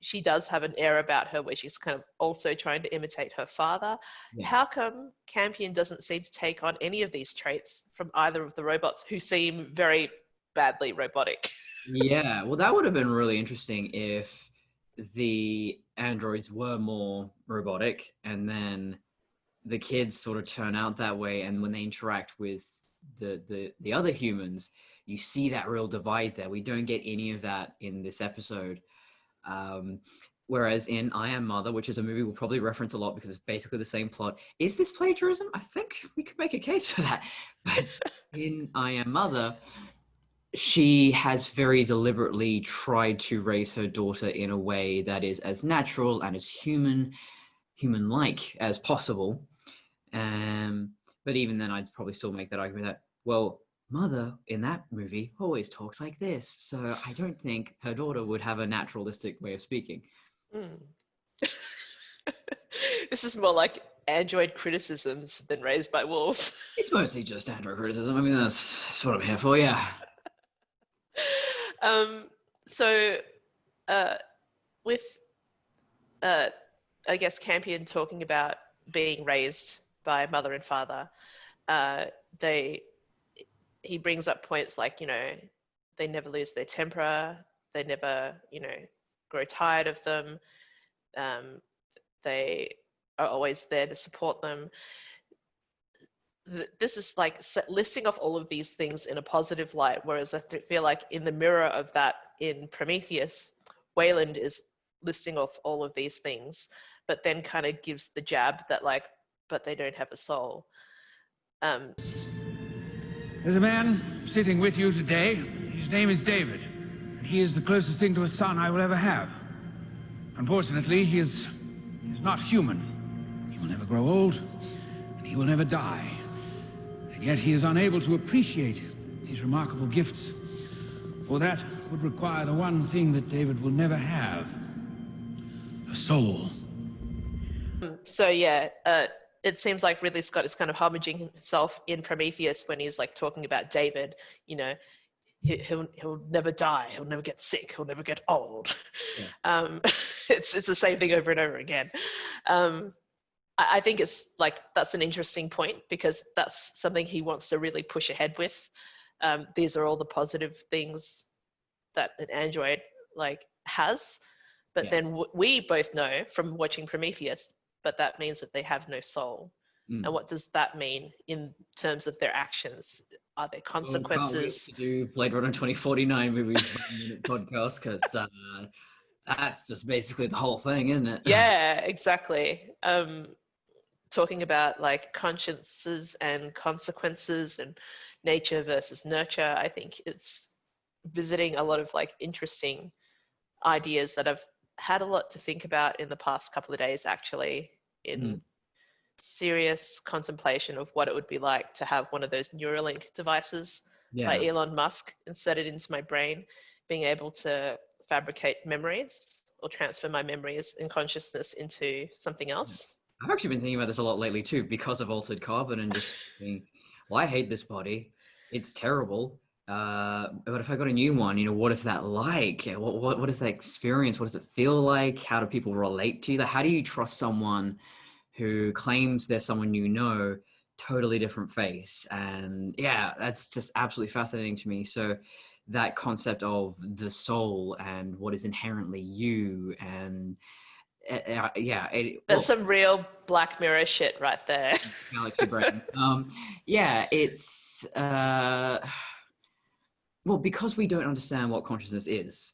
She does have an air about her where she's kind of also trying to imitate her father. Yeah. How come Campion doesn't seem to take on any of these traits from either of the robots, who seem very badly robotic? Yeah, well, that would have been really interesting if the androids were more robotic and then the kids sort of turn out that way, and when they interact with the other humans, you see that real divide there. We don't get any of that in this episode. Whereas in I Am Mother, which is a movie we'll probably reference a lot because it's basically the same plot. Is this plagiarism? I think we could make a case for that. But in I Am Mother, she has very deliberately tried to raise her daughter in a way that is as natural and as human-like as possible. But even then, I'd probably still make that argument that, well, Mother in that movie always talks like this. So I don't think her daughter would have a naturalistic way of speaking. This is more like android criticisms than Raised by Wolves. It's mostly just android criticism. I mean, that's what I'm here for, yeah. So with, I guess, Campion talking about being raised by mother and father, he brings up points like, they never lose their temper, they never, grow tired of them, they are always there to support them. This is like listing off all of these things in a positive light, whereas I feel like in the mirror of that in Prometheus, Wayland is listing off all of these things, but then kind of gives the jab that like, but they don't have a soul. There's a man sitting with you today. His name is David. He is the closest thing to a son I will ever have. Unfortunately, he's not human. He will never grow old, and he will never die. And yet he is unable to appreciate these remarkable gifts. For that would require the one thing that David will never have: a soul. So yeah, it seems like Ridley Scott is kind of homaging himself in Prometheus when he's like talking about David. He'll never die. He'll never get sick. He'll never get old. Yeah. It's the same thing over and over again. I think it's like that's an interesting point because that's something he wants to really push ahead with. These are all the positive things that an android like has, but then we both know from watching Prometheus, but that means that they have no soul. And what does that mean in terms of their actions? Are there consequences? Can't wait to do Blade Runner 2049 movies podcast because that's just basically the whole thing, isn't it? Yeah, exactly. Talking about like consciences and consequences and nature versus nurture, I think it's visiting a lot of like interesting ideas that I've had a lot to think about in the past couple of days, actually, in serious contemplation of what it would be like to have one of those Neuralink devices by Elon Musk inserted into my brain, being able to fabricate memories or transfer my memories and consciousness into something else. I've actually been thinking about this a lot lately too, because of altered carbon and just thinking, well, I hate this body. It's terrible. But if I got a new one, what is that like? What is that experience? What does it feel like? How do people relate to you? Like, how do you trust someone who claims they're someone totally different face? And yeah, that's just absolutely fascinating to me. So that concept of the soul and what is inherently you, and there's some real Black Mirror shit right there. Galaxy brain. It's well, because we don't understand what consciousness is,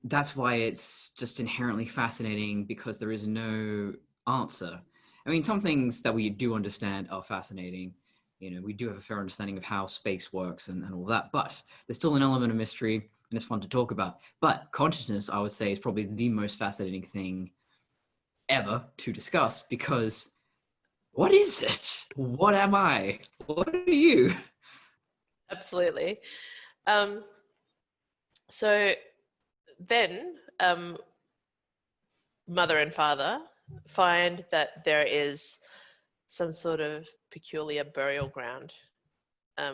that's why it's just inherently fascinating, because there is no answer. I mean, some things that we do understand are fascinating. We do have a fair understanding of how space works and all that, but there's still an element of mystery, and it's fun to talk about. But consciousness, I would say, is probably the most fascinating thing ever to discuss, because what is it? What am I? What are you? Absolutely. So then mother and father find that there is some sort of peculiar burial ground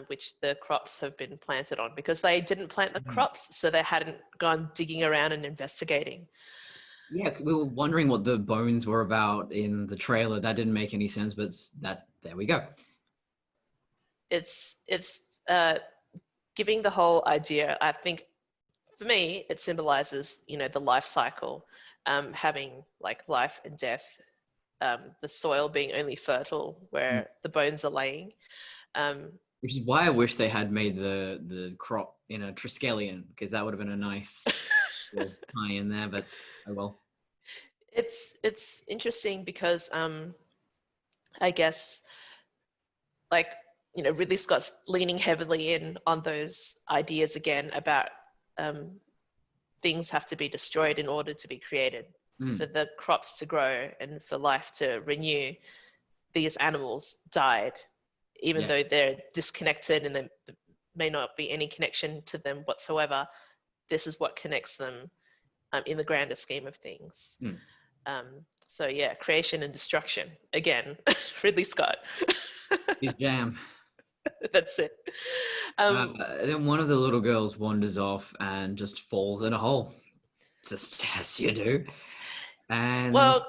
which the crops have been planted on, because they didn't plant the crops, so they hadn't gone digging around and investigating. Yeah, we were wondering what the bones were about in the trailer. That didn't make any sense, but there we go. It's giving the whole idea, I think, for me, it symbolizes, the life cycle, having like life and death, the soil being only fertile where the bones are laying. Which is why I wish they had made the crop in a Triskelion, because that would have been a nice little tie in there, but oh well. It's interesting because I guess like, Ridley Scott's leaning heavily in on those ideas again about things have to be destroyed in order to be created. For the crops to grow and for life to renew, these animals died, even though they're disconnected and there may not be any connection to them whatsoever. This is what connects them in the grander scheme of things. So yeah, creation and destruction. Again, Ridley Scott. His jam. That's it. Then one of the little girls wanders off and just falls in a hole. Just as you do. And well,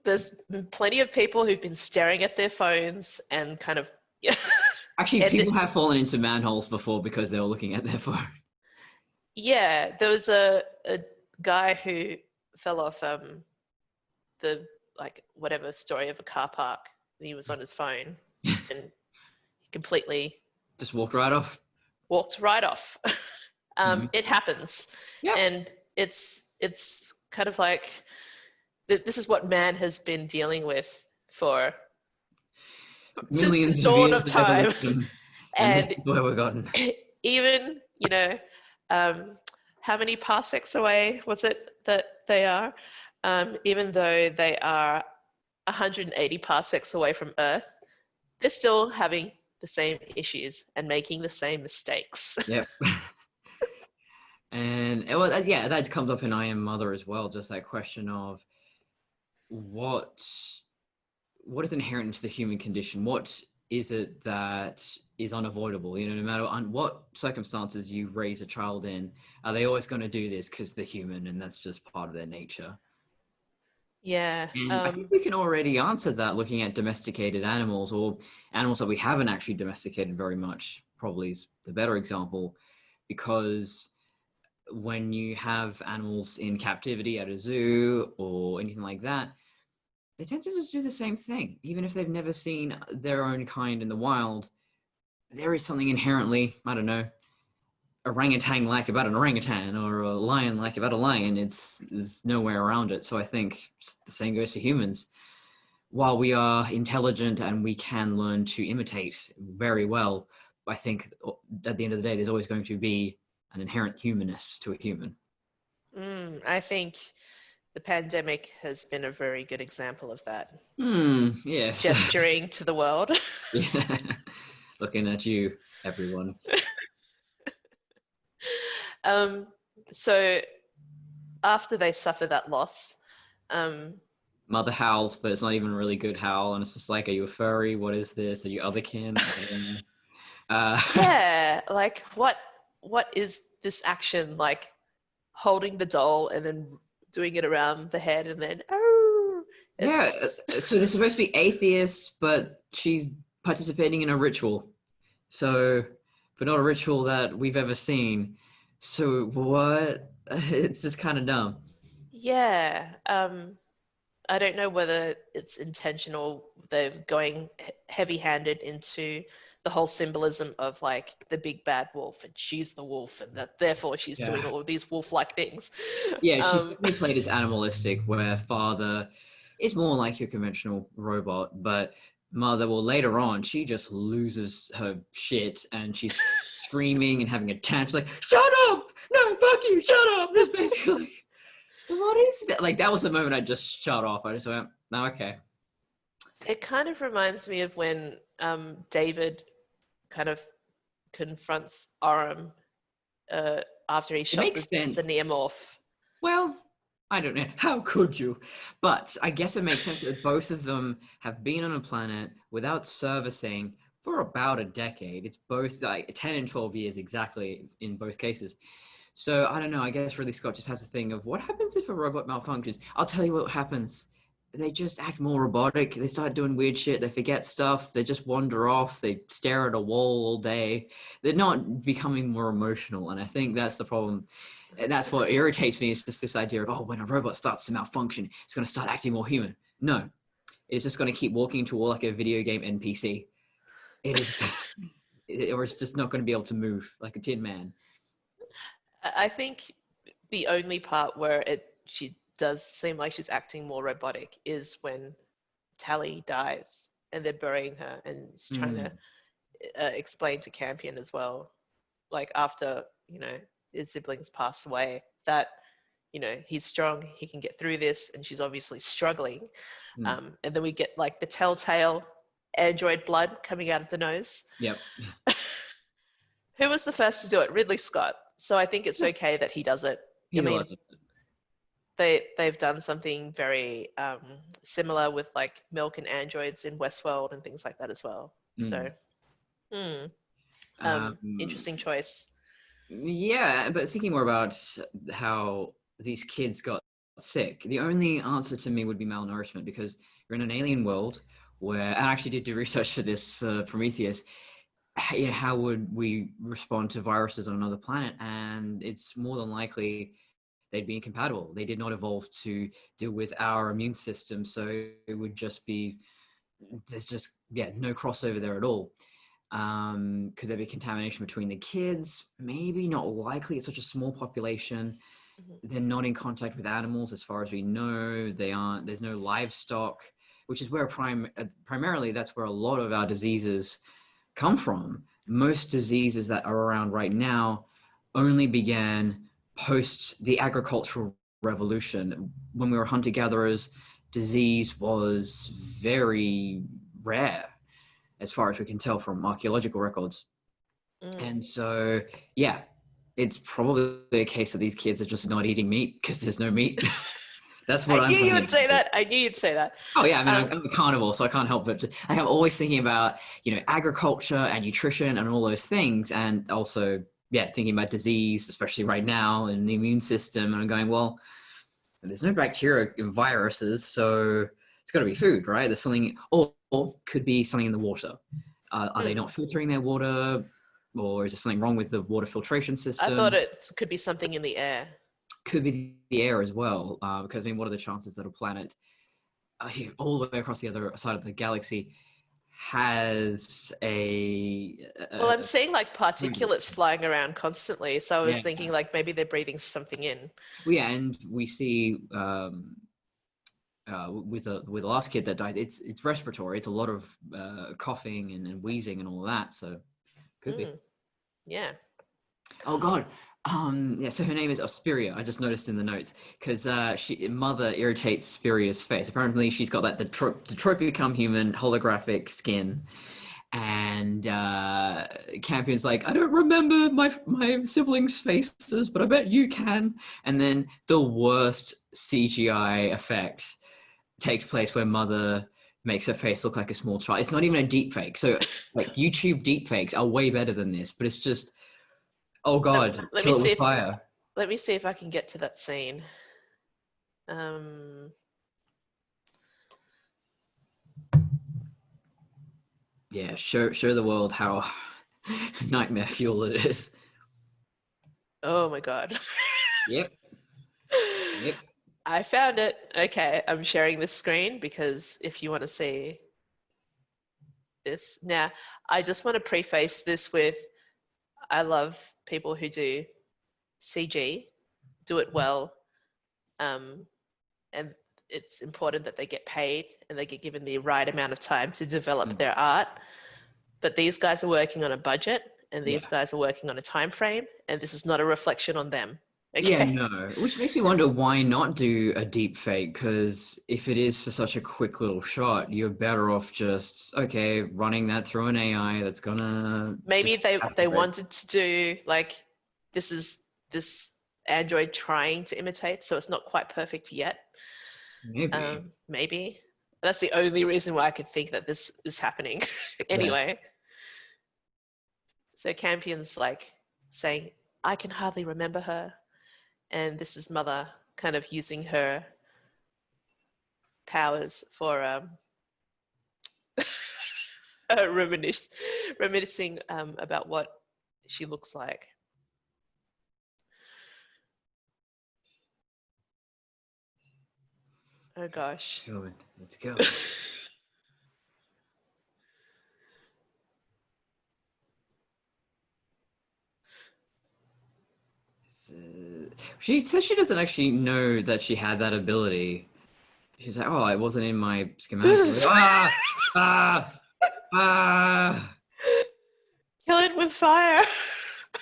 there's plenty of people who've been staring at their phones and kind of Actually, people have fallen into manholes before because they were looking at their phone. Yeah, there was a guy who fell off the whatever story of a car park. And he was on his phone and he completely Just walked right off. walked right off. It happens, Yeah. and it's kind of like this is what man has been dealing with for Millions since the dawn years of time, evolution, and this is where we've gotten. even how many parsecs away was it that they are? Even though they are 180 parsecs away from Earth, they're still having the same issues and making the same mistakes. Yep. And yeah, that comes up in I Am Mother as well. Just that question of what is inherent into the human condition? What is it that is unavoidable? No matter what circumstances you raise a child in, are they always going to do this because they're human and that's just part of their nature? Yeah. And I think we can already answer that looking at domesticated animals, or animals that we haven't actually domesticated very much, probably is the better example, because when you have animals in captivity at a zoo or anything like that, they tend to just do the same thing. Even if they've never seen their own kind in the wild, there is something inherently, I don't know, orangutan-like about an orangutan, or a lion-like about a lion. There's no way around it. So I think the same goes for humans. While we are intelligent and we can learn to imitate very well, I think at the end of the day, there's always going to be an inherent humanness to a human. I think the pandemic has been a very good example of that. Yes. Gesturing to the world. Yeah. Looking at you, everyone. So after they suffer that loss, Mother howls, but it's not even a really good howl, and it's just like, are you a furry? What is this? Are you otherkin? yeah, like what is this action, like holding the doll and then doing it around the head and then yeah, so they're supposed to be atheists, but she's participating in a ritual, but not a ritual that we've ever seen. So what? It's just kind of dumb. Yeah. I don't know whether it's intentional. They're going heavy-handed into the whole symbolism of like the big bad wolf, and she's the wolf, and that therefore she's doing all of these wolf-like things. Yeah, she's definitely played as animalistic, where father is more like your conventional robot, but mother, well, later on, she just loses her shit and she's screaming and having a tantrum, like, shut up! No, fuck you, shut up! Just basically, what is that? Like, that was the moment I just shut off. I just went, no, okay. It kind of reminds me of when David kind of confronts Aram after he shot the neomorph. Well, I don't know. How could you? But I guess it makes sense that both of them have been on a planet without servicing for about a decade. It's both like 10 and 12 years exactly in both cases. So I don't know. I guess Ridley Scott just has a thing of what happens if a robot malfunctions? I'll tell you what happens. They just act more robotic. They start doing weird shit. They forget stuff. They just wander off. They stare at a wall all day. They're not becoming more emotional. And I think that's the problem. And that's what irritates me, is just this idea of, oh, when a robot starts to malfunction, it's going to start acting more human. No, it's just going to keep walking into like a video game NPC. It is, or it's just not going to be able to move like a Tin Man. I think the only part where she does seem like she's acting more robotic is when Tally dies and they're burying her, and she's trying to explain to Campion as well, like after, his siblings pass away, that, he's strong, he can get through this, and she's obviously struggling. And then we get like the telltale android blood coming out of the nose. Yep. Who was the first to do it? Ridley Scott. So I think it's okay that he does it. They've done something very similar with like Milk and androids in Westworld and things like that as well. So, interesting choice. Yeah, but thinking more about how these kids got sick. The only answer to me would be malnourishment, because you're in an alien world where, and I actually did do research for this for Prometheus. You know, how would we respond to viruses on another planet? And it's more than likely they'd be incompatible. They did not evolve to deal with our immune system, so it would just be, there's just no crossover there at all. Could there be contamination between the kids? Maybe, not likely. It's such a small population. They're not in contact with animals as far as we know. There's no livestock, which is where primarily that's where a lot of our diseases come from. Most diseases that are around right now only began post the agricultural revolution. When we were hunter-gatherers, disease was very rare, as far as we can tell from archaeological records. And so, yeah, it's probably a case that these kids are just not eating meat because there's no meat. That's what I knew you would say that. I knew you'd say that. Oh yeah, I mean, I'm a carnivore, so I can't help but I'm always thinking about, you know, agriculture and nutrition and all those things, and also, thinking about disease, especially right now, and the immune system. And I'm going, well, there's no bacteria and viruses, so it's got to be food, right? There's something, or could be something in the water. Are they not filtering their water, or is there something wrong with the water filtration system? I thought it could be something in the air. Could be the air as well, because I mean, what are the chances that a planet all the way across the other side of the galaxy has well, I'm seeing like particulates flying around constantly, so I was thinking like maybe they're breathing something in. Well, yeah, and we see with the last kid that died, it's respiratory. It's a lot of coughing and wheezing and all that, so could be. Yeah. Oh God. So her name is Spiria. I just noticed in the notes, because mother irritates Spiria's face. Apparently she's got that the trope become human holographic skin, and Campion's like, I don't remember my siblings' faces, but I bet you can. And then the worst CGI effect takes place where mother makes her face look like a small child. It's not even a deep fake. So like YouTube deep fakes are way better than this, but it's just, oh God, kill it with fire. Let me see if I can get to that scene. Yeah, show the world how nightmare fuel it is. Oh my God. Yep. I found it. Okay, I'm sharing this screen because if you want to see this. Now, I just want to preface this with, I love people who do CG, do it well, and it's important that they get paid and they get given the right amount of time to develop their art. But these guys are working on a budget, and these guys are working on a time frame, and this is not a reflection on them. Okay? Yeah, no, which makes me wonder why not do a deep fake, because if it is for such a quick little shot, you're better off just, okay, running that through an AI that's gonna... Maybe they wanted to do, like, this android trying to imitate, so it's not quite perfect yet. Maybe. That's the only reason why I could think that this is happening. Anyway. Yeah. So Campion's like saying, I can hardly remember her. And this is mother kind of using her powers for reminiscing about what she looks like. Oh gosh. Good. Let's go. She says she doesn't actually know that she had that ability. She's like, oh, it wasn't in my schematics. Like, Kill it with fire.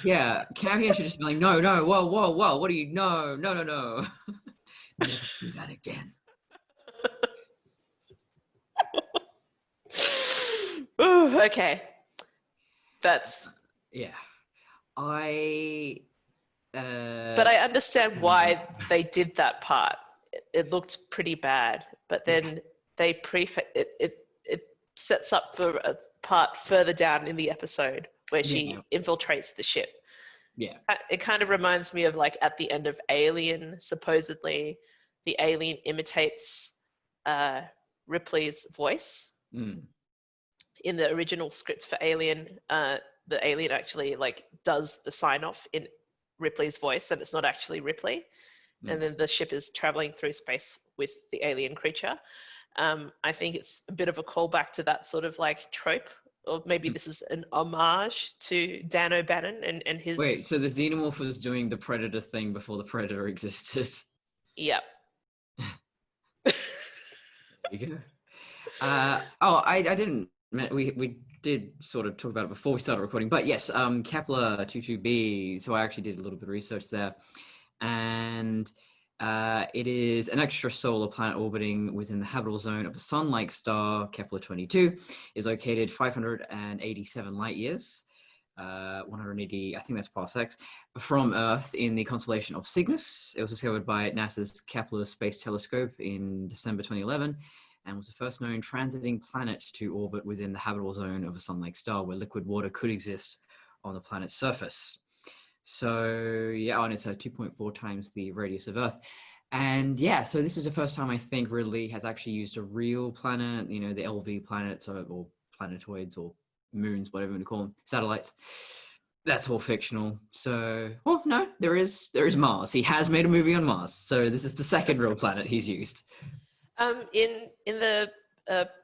Yeah, Campion should just be like, no, whoa, what do you, no. Never do that again. Ooh, okay. That's... Yeah. But I understand why they did that part. It looked pretty bad, but then it sets up for a part further down in the episode where she infiltrates the ship. Yeah. It kind of reminds me of like at the end of Alien, supposedly the alien imitates Ripley's voice. In the original scripts for Alien, the alien actually like does the sign off in Ripley's voice, and it's not actually Ripley. And then the ship is traveling through space with the alien creature. I think it's a bit of a callback to that sort of like trope, or maybe this is an homage to Dan O'Bannon and his. Wait, so the xenomorph was doing the Predator thing before the Predator existed? Yep. There you go. I didn't. We did sort of talk about it before we started recording, but yes, Kepler 22b. So I actually did a little bit of research there, and it is an extrasolar planet orbiting within the habitable zone of a sun-like star. Kepler 22 is located 587 light years, 180, I think that's parsecs, from Earth in the constellation of Cygnus. It was discovered by NASA's Kepler Space Telescope in December 2011. And was the first known transiting planet to orbit within the habitable zone of a sun-like star where liquid water could exist on the planet's surface. So yeah, and it's 2.4 times the radius of Earth. And yeah, so this is the first time I think Ridley has actually used a real planet, you know, the LV planets or planetoids or moons, whatever you want to call them, satellites. That's all fictional. So, well, no, there is Mars. He has made a movie on Mars. So this is the second real planet he's used. In the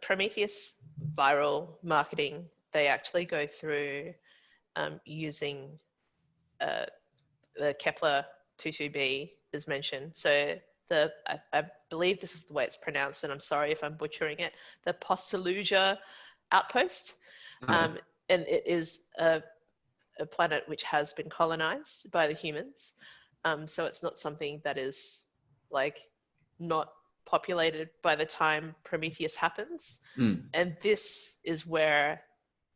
Prometheus viral marketing, they actually go through using the Kepler 22b is mentioned. So I believe this is the way it's pronounced, and I'm sorry if I'm butchering it. The Postaluja outpost, and it is a planet which has been colonized by the humans. So it's not something that is like not populated by the time Prometheus happens. And this is where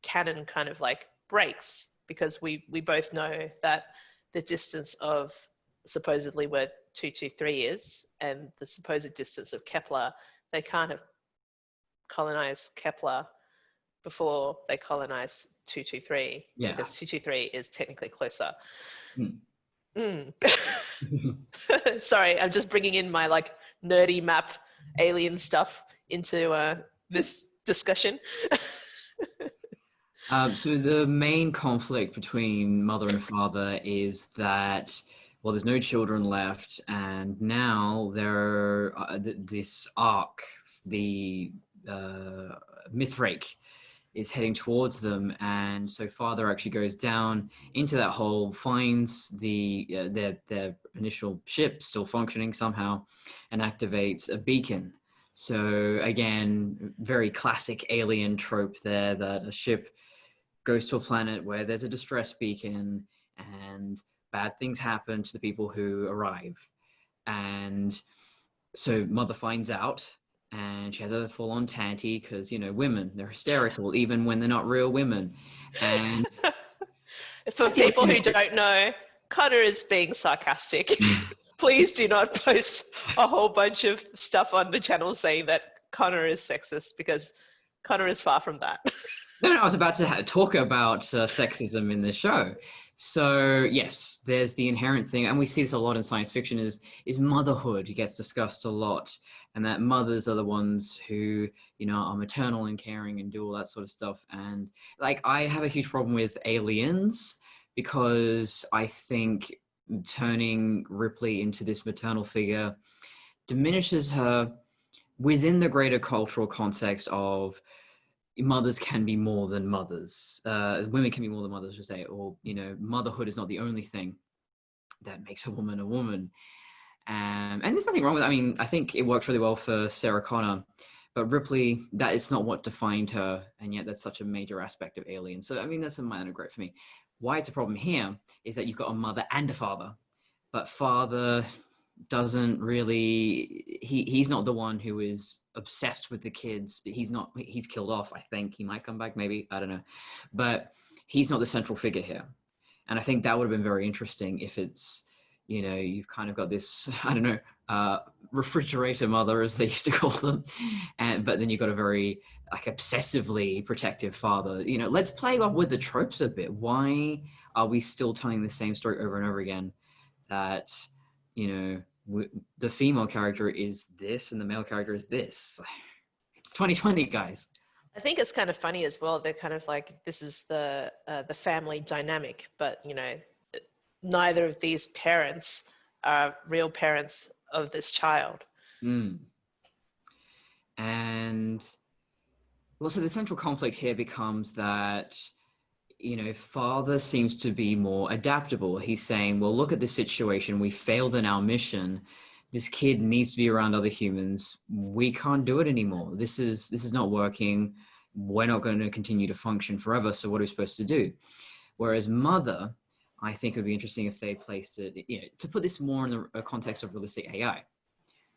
canon kind of like breaks, because we both know that the distance of supposedly where 223 is and the supposed distance of Kepler, they can't have colonized Kepler before they colonized 223, because 223 is technically closer. Sorry, I'm just bringing in my like nerdy map alien stuff into this discussion. So the main conflict between mother and father is that, well, there's no children left, and now there this ark, the Mithrake, is heading towards them, and so father actually goes down into that hole, finds their initial ship still functioning somehow, and activates a beacon. So again, very classic alien trope there, that a ship goes to a planet where there's a distress beacon and bad things happen to the people who arrive. And so mother finds out, and she has a full-on tanty because, you know, women, they're hysterical even when they're not real women. And for people who don't know, Connor is being sarcastic. Please do not post a whole bunch of stuff on the channel saying that Connor is sexist, because Connor is far from that. No, I was about to talk about sexism in the show. So yes, there's the inherent thing, and we see this a lot in science fiction, is motherhood. It gets discussed a lot, and that mothers are the ones who, you know, are maternal and caring and do all that sort of stuff. And like, I have a huge problem with Aliens, because I think turning Ripley into this maternal figure diminishes her within the greater cultural context of mothers can be more than mothers. Women can be more than mothers, to say, or, you know, motherhood is not the only thing that makes a woman a woman. And there's nothing wrong with it. I mean, I think it works really well for Sarah Connor, but Ripley, that is not what defined her, and yet that's such a major aspect of Alien. So, I mean, that's a minor gripe for me. Why it's a problem here is that you've got a mother and a father, but father doesn't really, he's not the one who is obsessed with the kids. He's killed off, I think. He might come back, maybe, I don't know. But he's not the central figure here. And I think that would have been very interesting if it's, you know, you've kind of got this, I don't know, refrigerator mother, as they used to call them. But then you've got a very like obsessively protective father. You know, let's play up with the tropes a bit. Why are we still telling the same story over and over again? That, you know, the female character is this and the male character is this. It's 2020, guys. I think it's kind of funny as well. They're kind of like, this is the family dynamic, but you know, neither of these parents are real parents of this child. And well, so the central conflict here becomes that, you know, father seems to be more adaptable. He's saying, well, look at this situation. We failed in our mission. This kid needs to be around other humans. We can't do it anymore. This is not working. We're not going to continue to function forever. So what are we supposed to do? Whereas mother, I think it would be interesting if they placed it, you know, to put this more in the context of realistic AI.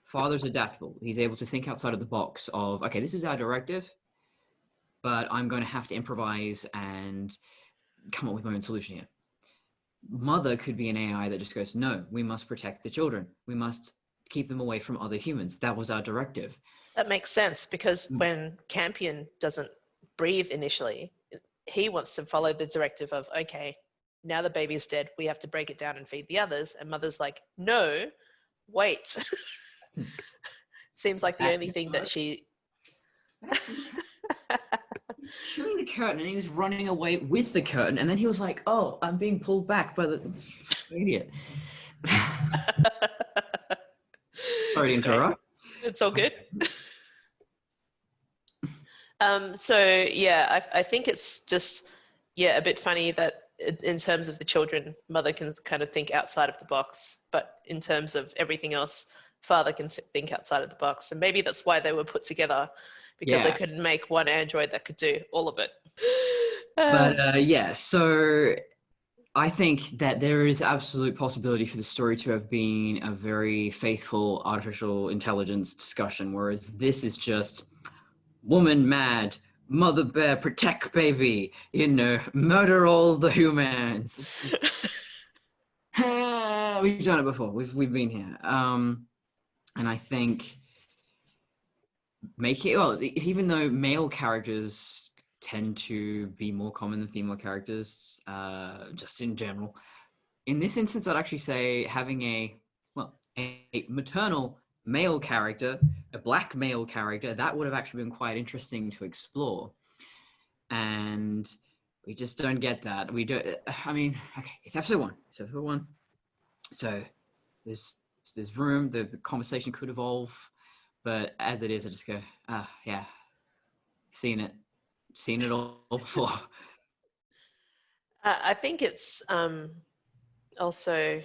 Father's adaptable. He's able to think outside of the box of, okay, this is our directive, but I'm going to have to improvise and come up with my own solution here. Mother could be an AI that just goes, no, we must protect the children. We must keep them away from other humans. That was our directive. That makes sense, because when Campion doesn't breathe initially, he wants to follow the directive of, okay, now the baby's dead, we have to break it down and feed the others. And mother's like, no, wait. Seems like the only thing that she... Chewing the curtain and he was running away with the curtain, and then he was like, oh, I'm being pulled back by the idiot. Sorry to interrupt. It's all good. So yeah, I think it's just, yeah, a bit funny that in terms of the children, mother can kind of think outside of the box, but in terms of everything else, father can think outside of the box. And maybe that's why they were put together, because they couldn't make one android that could do all of it. But yeah, so I think that there is absolute possibility for the story to have been a very faithful artificial intelligence discussion, whereas this is just woman mad, mother bear, protect baby, you know, murder all the humans. We've done it before. We've been here. And I think even though male characters tend to be more common than female characters, just in general, in this instance, I'd actually say having a maternal male character, a black male character, that would have actually been quite interesting to explore. And we just don't get that. We don't, I mean, okay, it's episode 1. It's episode 1. So there's room, the conversation could evolve, but as it is, I just go, yeah, seen it all before. I think it's also,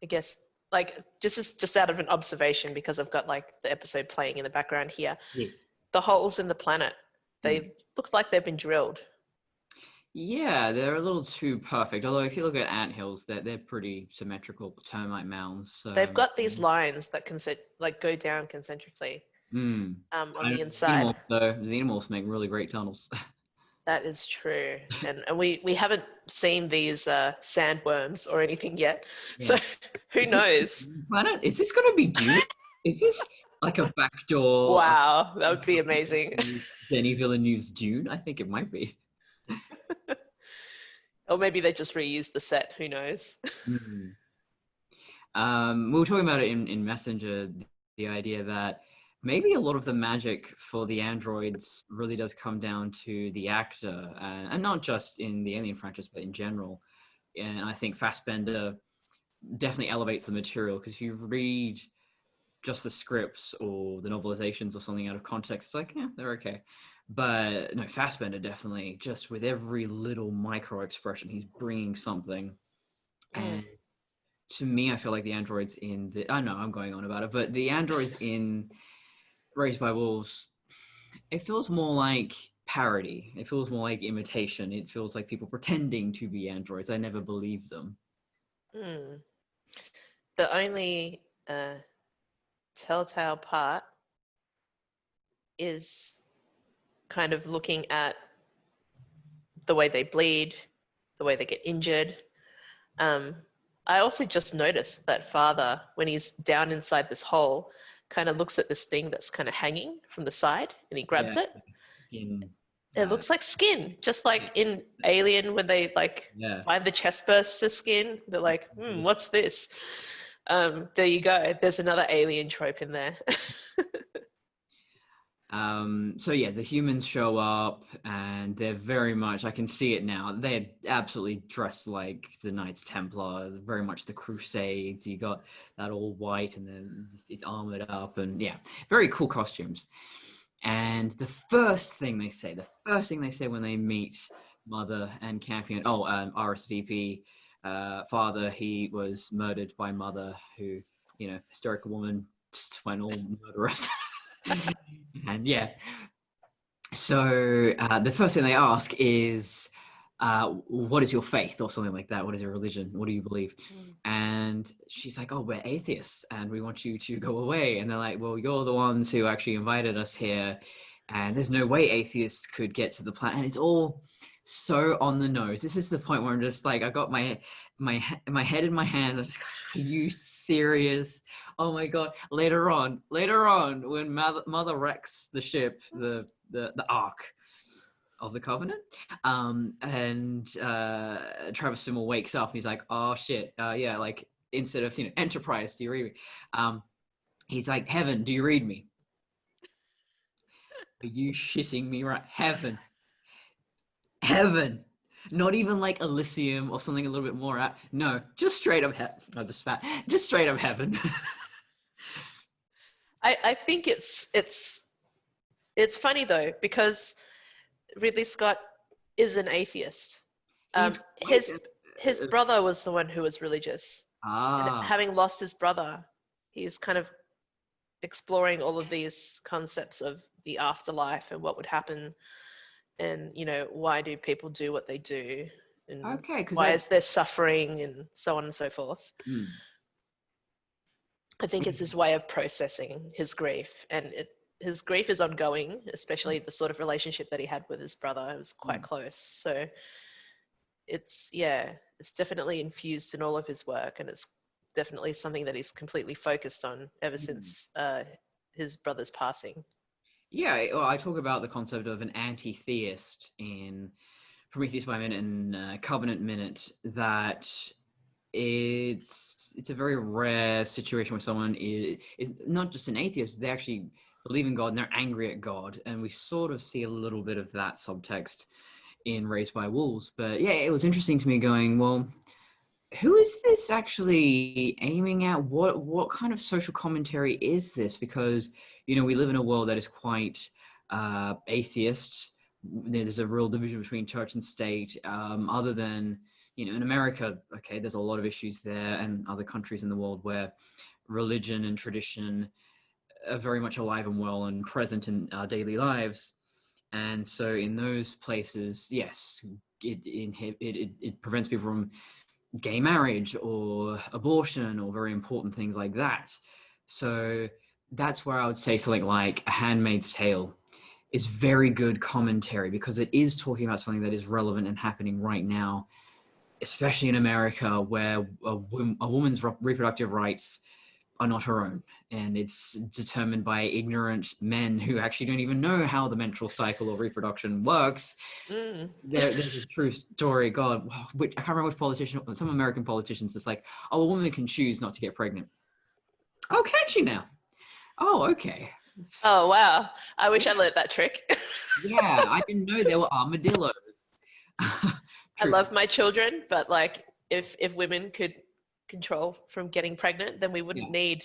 I guess, like just out of an observation, because I've got like the episode playing in the background here. Yes. The holes in the planet, they look like they've been drilled. Yeah, they're a little too perfect. Although if you look at anthills, they're pretty symmetrical termite mounds. So, they've got these lines that can go down concentrically on the inside. Xenomorphs make really great tunnels. That is true, and we haven't seen these sandworms or anything yet. Yes. So who knows? Planet? Is this going to be Dune? Is this like a backdoor? Wow, that would be amazing. Denis Villeneuve's Dune? I think it might be. Or maybe they just reused the set. Who knows? We were talking about it in Messenger, the idea that maybe a lot of the magic for the androids really does come down to the actor, and not just in the Alien franchise, but in general. And I think Fassbender definitely elevates the material, because if you read just the scripts or the novelizations or something out of context, it's like, yeah, they're okay. But no, Fassbender definitely, just with every little micro expression, he's bringing something. And to me, I feel like the androids I know I'm going on about it, but the androids in Raised by Wolves, it feels more like parody. It feels more like imitation. It feels like people pretending to be androids. I never believed them. The only telltale part is kind of looking at the way they bleed, the way they get injured. I also just noticed that father, when he's down inside this hole, kind of looks at this thing that's kind of hanging from the side, and he grabs it. Skin. It looks like skin, just like in Alien when they find the chest burster skin. They're like, what's this? There you go. There's another alien trope in there. So yeah, the humans show up and they're very much, I can see it now, they're absolutely dressed like the Knights Templar, very much the Crusades. You got that all white and then it's armored up, and yeah, very cool costumes. And the first thing they say when they meet Mother and Campion, RSVP, father, he was murdered by Mother, who, hysterical woman, just went all murderous. And yeah, so the first thing they ask is, what is your faith, or something like that? What is your religion? What do you believe? And she's like, oh, we're atheists and we want you to go away. And they're like, well, you're the ones who actually invited us here, and there's no way atheists could get to the planet. And it's all so on the nose. This is the point where I'm just like, I got my head in my hands. I'm just like, are you serious? Oh my God. Later on, when Mother wrecks the ship, the Ark of the Covenant, and Travis Fimmel wakes up and he's like, oh shit, yeah, like, instead of, Enterprise, do you read me? He's like, heaven, do you read me? Are you shitting me? Right? Heaven. Not even like Elysium or something a little bit more. No, just straight up heaven. Just straight up heaven. I think it's funny though, because Ridley Scott is an atheist. His brother was the one who was religious. And having lost his brother, he's kind of exploring all of these concepts of the afterlife and what would happen, and why do people do what they do, and why is there suffering, and so on and so forth. I think it's his way of processing his grief, and his grief is ongoing, especially the sort of relationship that he had with his brother. It was quite close, so it's definitely infused in all of his work, and it's definitely something that he's completely focused on ever since his brother's passing. Yeah, well, I talk about the concept of an anti-theist in Prometheus by Minute and Covenant Minute, that it's a very rare situation where someone is not just an atheist, they actually believe in God and they're angry at God. And we sort of see a little bit of that subtext in Raised by Wolves. But yeah, it was interesting to me going, well, who is this actually aiming at? What kind of social commentary is this? Because, we live in a world that is quite atheist. There's a real division between church and state, other than, in America, okay, there's a lot of issues there, and other countries in the world where religion and tradition are very much alive and well and present in our daily lives. And so in those places, yes, it prevents people from gay marriage or abortion or very important things like that. So that's where I would say something like A Handmaid's Tale is very good commentary, because it is talking about something that is relevant and happening right now, especially in America, where a woman's reproductive rights are not her own, and it's determined by ignorant men who actually don't even know how the menstrual cycle or reproduction works. There's a true story. God, I can't remember which politician, some American politicians, it's like, oh, a woman can choose not to get pregnant. Oh, can she now? Oh, okay. Oh, wow. I wish I learned that trick. Yeah, I didn't know there were armadillos. I love my children, but like, if women could control from getting pregnant, then we wouldn't need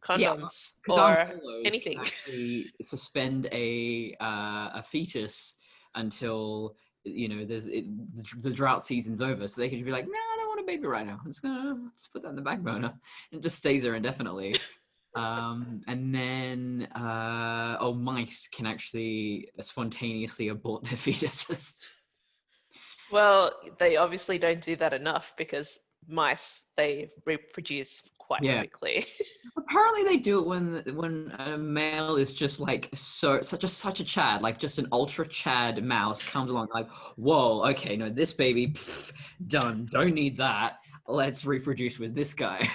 condoms or anything. Actually suspend a fetus until the drought season's over, so they could be like, no, I don't want a baby right now. I'm just gonna put that in the back burner, and it just stays there indefinitely. And then mice can actually spontaneously abort their fetuses. Well, they obviously don't do that enough, because mice, they reproduce quite quickly. Apparently they do it when a male is just like such a chad, like just an ultra chad mouse comes along, like, whoa, okay, no, this baby, done, don't need that, let's reproduce with this guy.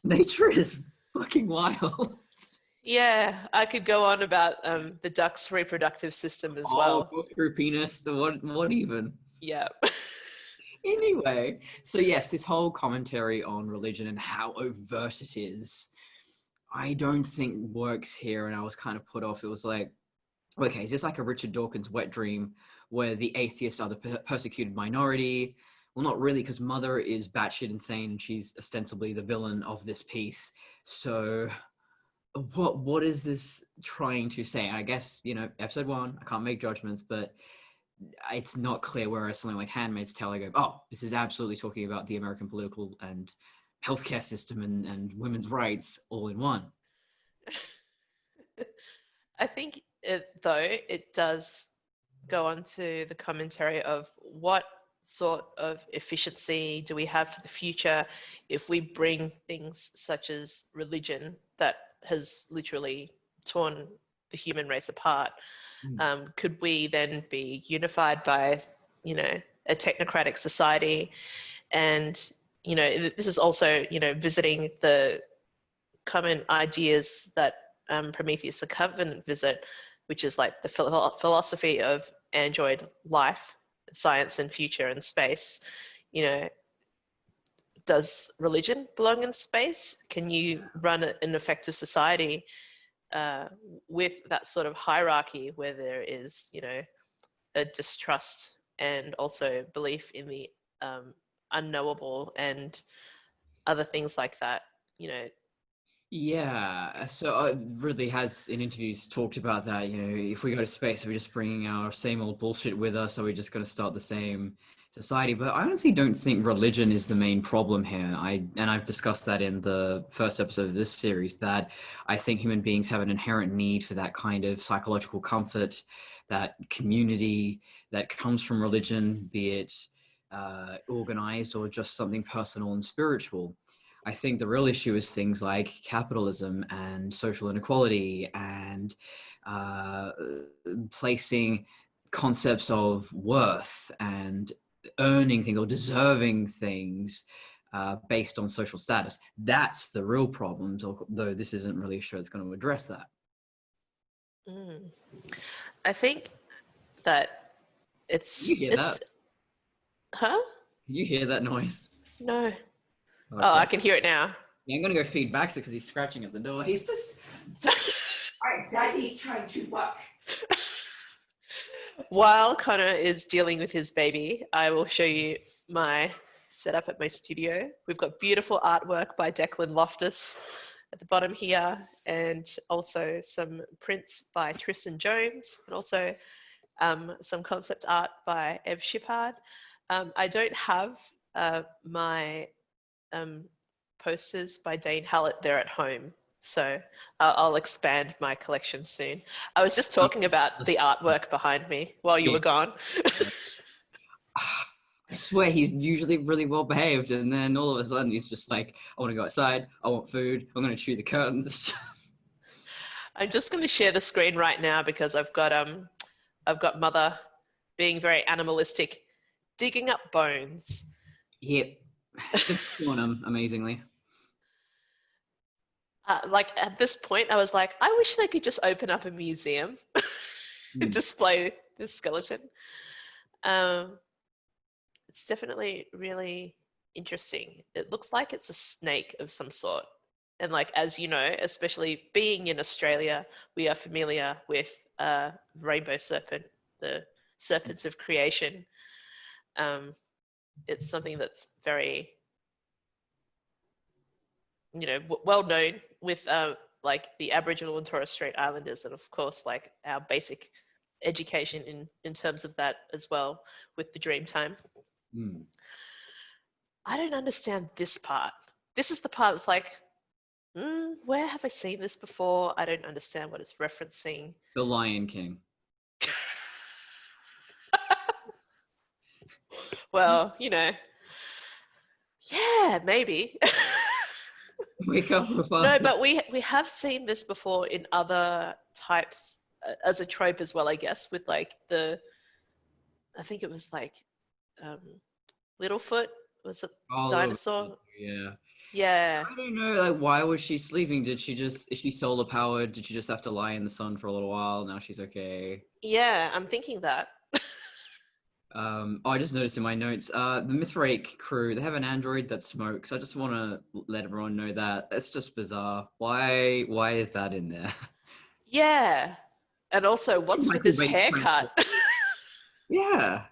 Nature is fucking wild. Yeah, I could go on about the duck's reproductive system as well. Screw penis, what even? Yeah. Anyway, so yes, this whole commentary on religion and how overt it is, I don't think works here. And I was kind of put off. It was like, okay, is this like a Richard Dawkins wet dream where the atheists are the persecuted minority? Well, not really, because Mother is batshit insane and she's ostensibly the villain of this piece. So what is this trying to say? I guess, episode 1, I can't make judgments, but it's not clear, whereas something like Handmaid's Tale, I go, oh, this is absolutely talking about the American political and healthcare system and women's rights all in one. I think it does go on to the commentary of what sort of efficiency do we have for the future if we bring things such as religion that has literally torn the human race apart. Could we then be unified by, a technocratic society? And, this is also, visiting the common ideas that Prometheus the Covenant visit, which is like the philosophy of android life, science and future and space. Does religion belong in space? Can you run an effective society with that sort of hierarchy where there is, a distrust and also belief in the unknowable and other things like that, Yeah, so Ridley has in interviews talked about that, if we go to space, are we just bringing our same old bullshit with us? Are we just going to start the same society? But I honestly don't think religion is the main problem here. I've discussed that in the first episode of this series, that I think human beings have an inherent need for that kind of psychological comfort, that community that comes from religion, be it organized or just something personal and spiritual. I think the real issue is things like capitalism and social inequality and placing concepts of worth and earning things or deserving things based on social status. That's the real problem, though this isn't really a show that's going to address that. I think that it's... You hear that? Huh? Can you hear that noise? No. Okay. Oh, I can hear it now. Yeah, I'm going to go feed Baxter because he's scratching at the door. He's just... Alright, Daddy's trying to work. While Connor is dealing with his baby, I will show you my setup at my studio. We've got beautiful artwork by Declan Loftus at the bottom here, and also some prints by Tristan Jones, and also some concept art by Ev Shippard. I don't have my posters by Dane Hallett there at home, so I'll expand my collection soon. I was just talking about the artwork behind me while you were gone. I swear he's usually really well behaved, and then all of a sudden he's just like, I want to go outside, I want food, I'm going to chew the curtains. I'm just going to share the screen right now because I've got Mother being very animalistic, digging up bones. Yep, just doing them amazingly. Like at this point, I was like, I wish they could just open up a museum and display this skeleton. It's definitely really interesting. It looks like it's a snake of some sort. And like, as you know, especially being in Australia, we are familiar with rainbow serpent, the serpents of creation. It's something that's very, well known with like the Aboriginal and Torres Strait Islanders, and of course, like our basic education in terms of that as well with the Dreamtime. I don't understand this part. This is the part that's like, where have I seen this before? I don't understand what it's referencing. The Lion King. Well, yeah, maybe. Wake up with us. No, but we have seen this before in other types as a trope as well, I guess, with like I think it was like Littlefoot, was it dinosaur? Yeah. Yeah. I don't know, like, why was she sleeping? Is she solar powered? Did she just have to lie in the sun for a little while? Now she's okay. Yeah, I'm thinking that. I just noticed in my notes, the Mithrake crew, they have an android that smokes. I just want to let everyone know that. It's just bizarre. Why is that in there? Yeah. And also, what's with Michael his Bay's haircut? Yeah.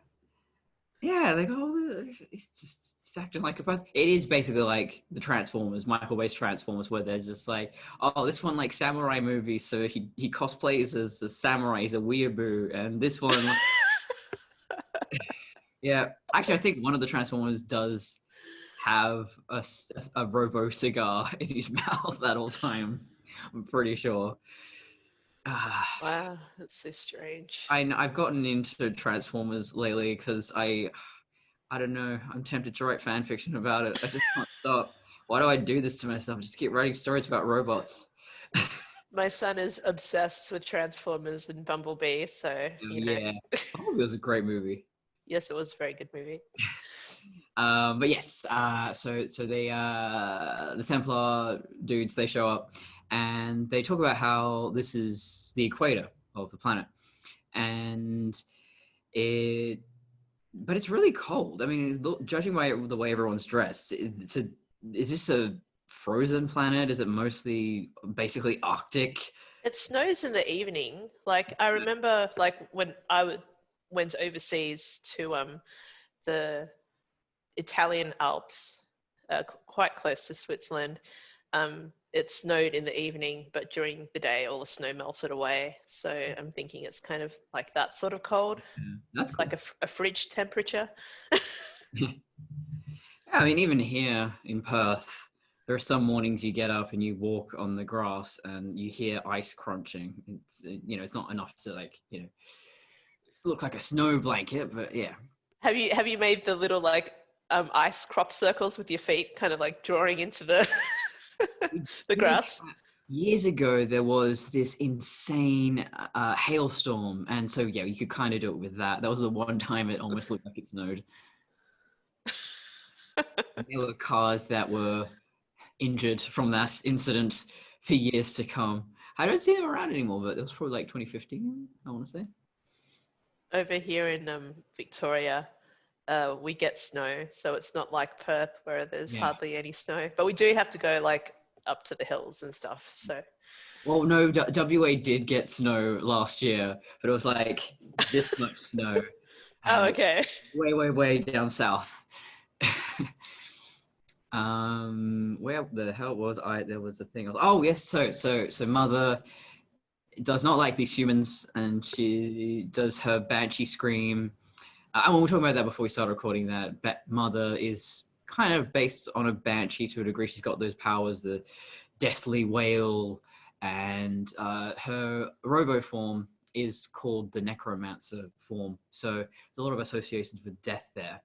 Yeah, like, oh, he's acting like a person. It is basically like the Transformers, Michael Bay's Transformers, where they're just like, oh, this one like samurai movie, so he cosplays as a samurai, he's a weeaboo, and this one, yeah. Actually, I think one of the Transformers does have a Robo cigar in his mouth at all times. I'm pretty sure. Wow, that's so strange. I've gotten into Transformers lately because I don't know. I'm tempted to write fan fiction about it. I just can't stop. Why do I do this to myself? Just keep writing stories about robots. My son is obsessed with Transformers and Bumblebee, so you know. Yeah. Oh, it was a great movie. Yes, it was a very good movie. But yes, so they the Templar dudes, they show up and they talk about how this is the equator of the planet, and but it's really cold. I mean, judging by the way everyone's dressed, is this a frozen planet? Is it mostly basically Arctic? It snows in the evening. Like I remember, like when went overseas to the Italian Alps, quite close to Switzerland. It snowed in the evening, but during the day, all the snow melted away. So I'm thinking it's kind of like that sort of cold. Yeah, that's It's cool. like a fridge temperature. Yeah, I mean, even here in Perth, there are some mornings you get up and you walk on the grass and you hear ice crunching. It's, it's not enough to like, look like a snow blanket, but yeah. Have you made the little like ice crop circles with your feet, kind of like drawing into the the grass? Years ago, there was this insane hailstorm, and so yeah, you could kind of do it with that. That was the one time it almost looked like it snowed. There were cars that were injured from that incident for years to come. I don't see them around anymore, but it was probably like 2015, I want to say. Over here in Victoria, we get snow, so it's not like Perth where there's hardly any snow. But we do have to go like up to the hills and stuff. So. Well, no, WA did get snow last year, but it was like this much snow. Oh, okay. Way down south. Where the hell was I? There was a thing. Oh yes, so Mother does not like these humans, and she does her banshee scream. And we were talking about that before we started recording. That Mother is kind of based on a banshee to a degree. She's got those powers, the deathly wail, and her robo form is called the necromancer form. So there's a lot of associations with death there.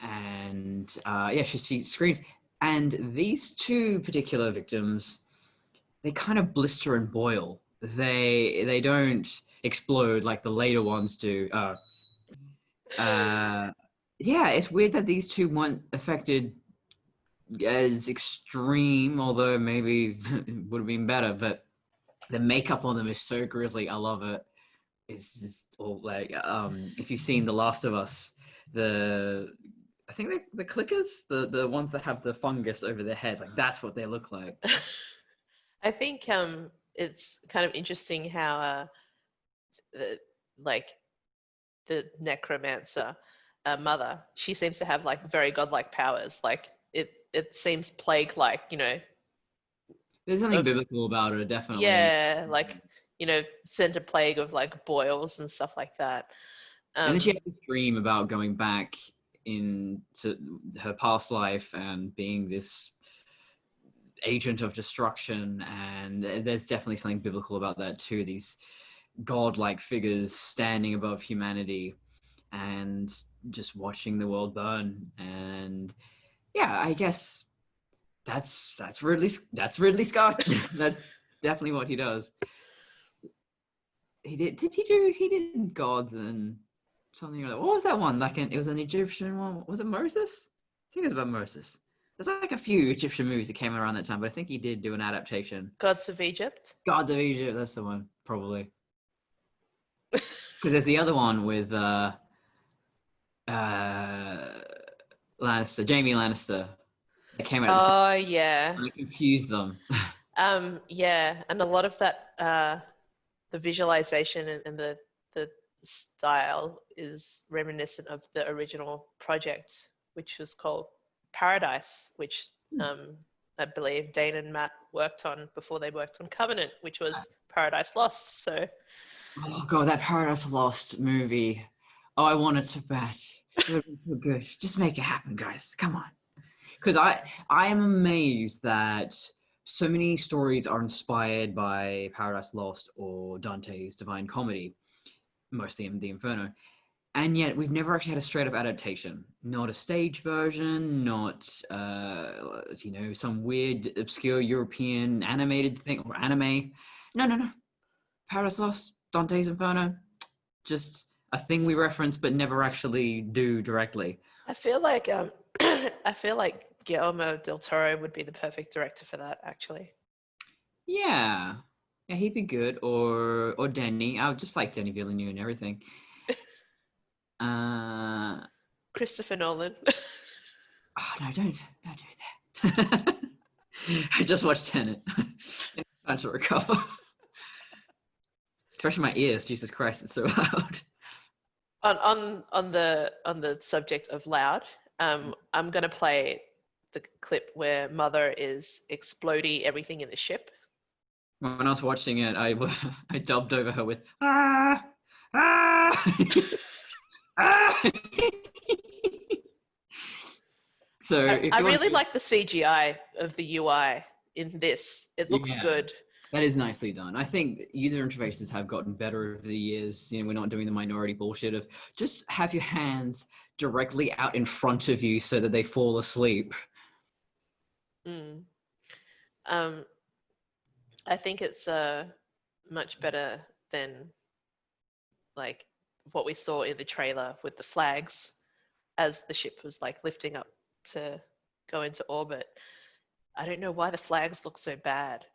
And yeah, she screams. And these two particular victims, they kind of blister and boil. They don't explode like the later ones do. Yeah, it's weird that these two weren't affected as extreme, although maybe it would have been better. But the makeup on them is so grisly. I love it. It's just all like, if you've seen The Last of Us, I think the clickers, the ones that have the fungus over their head, like that's what they look like. I think it's kind of interesting how the necromancer Mother, she seems to have like very godlike powers. Like it seems plague-like, There's something biblical about her, definitely. Yeah, like sent a plague of like boils and stuff like that. And then she has this dream about going back into her past life and being this agent of destruction, and there's definitely something biblical about that too. These godlike figures standing above humanity and just watching the world burn. And yeah, I guess that's Ridley Scott. That's definitely what he does. He did gods and something like that. What was that one? It was an Egyptian one. Was it Moses? I think it was about Moses. There's like a few Egyptian movies that came around that time, but I think he did do an adaptation. Gods of Egypt? Gods of Egypt, that's the one, probably. Because there's the other one with Lannister, Jamie Lannister. They came out at the same Oh yeah. time. I confused them. Yeah, and a lot of that, the visualization and the style is reminiscent of the original project, which was called Paradise, which I believe Dane and Matt worked on before they worked on Covenant, which was Paradise Lost. So, Oh god, that Paradise Lost movie. Oh, I want it so bad. It would be so good. Just make it happen, guys. Come on. Because I am amazed that so many stories are inspired by Paradise Lost or Dante's Divine Comedy, mostly in the Inferno, and yet we've never actually had a straight up adaptation. Not a stage version, not some weird obscure European animated thing or anime. No. Paradise Lost, Dante's Inferno, just a thing we reference but never actually do directly. I feel like I feel like Guillermo del Toro would be the perfect director for that, actually. Yeah, he'd be good. Or Denny. I would just like Denny Villeneuve and everything. Christopher Nolan. Oh no, don't do that. I just watched Tenet. Time to recover. Especially my ears. Jesus Christ, it's so loud. On the subject of loud, I'm gonna play the clip where Mother is exploding everything in the ship. When I was watching it, I dubbed over her with ah. So I really like the CGI of the UI in this. It looks good. That is nicely done. I think user interfaces have gotten better over the years. We're not doing the minority bullshit of just have your hands directly out in front of you so that they fall asleep. I think it's much better than like what we saw in the trailer with the flags as the ship was like lifting up to go into orbit. I don't know why the flags look so bad,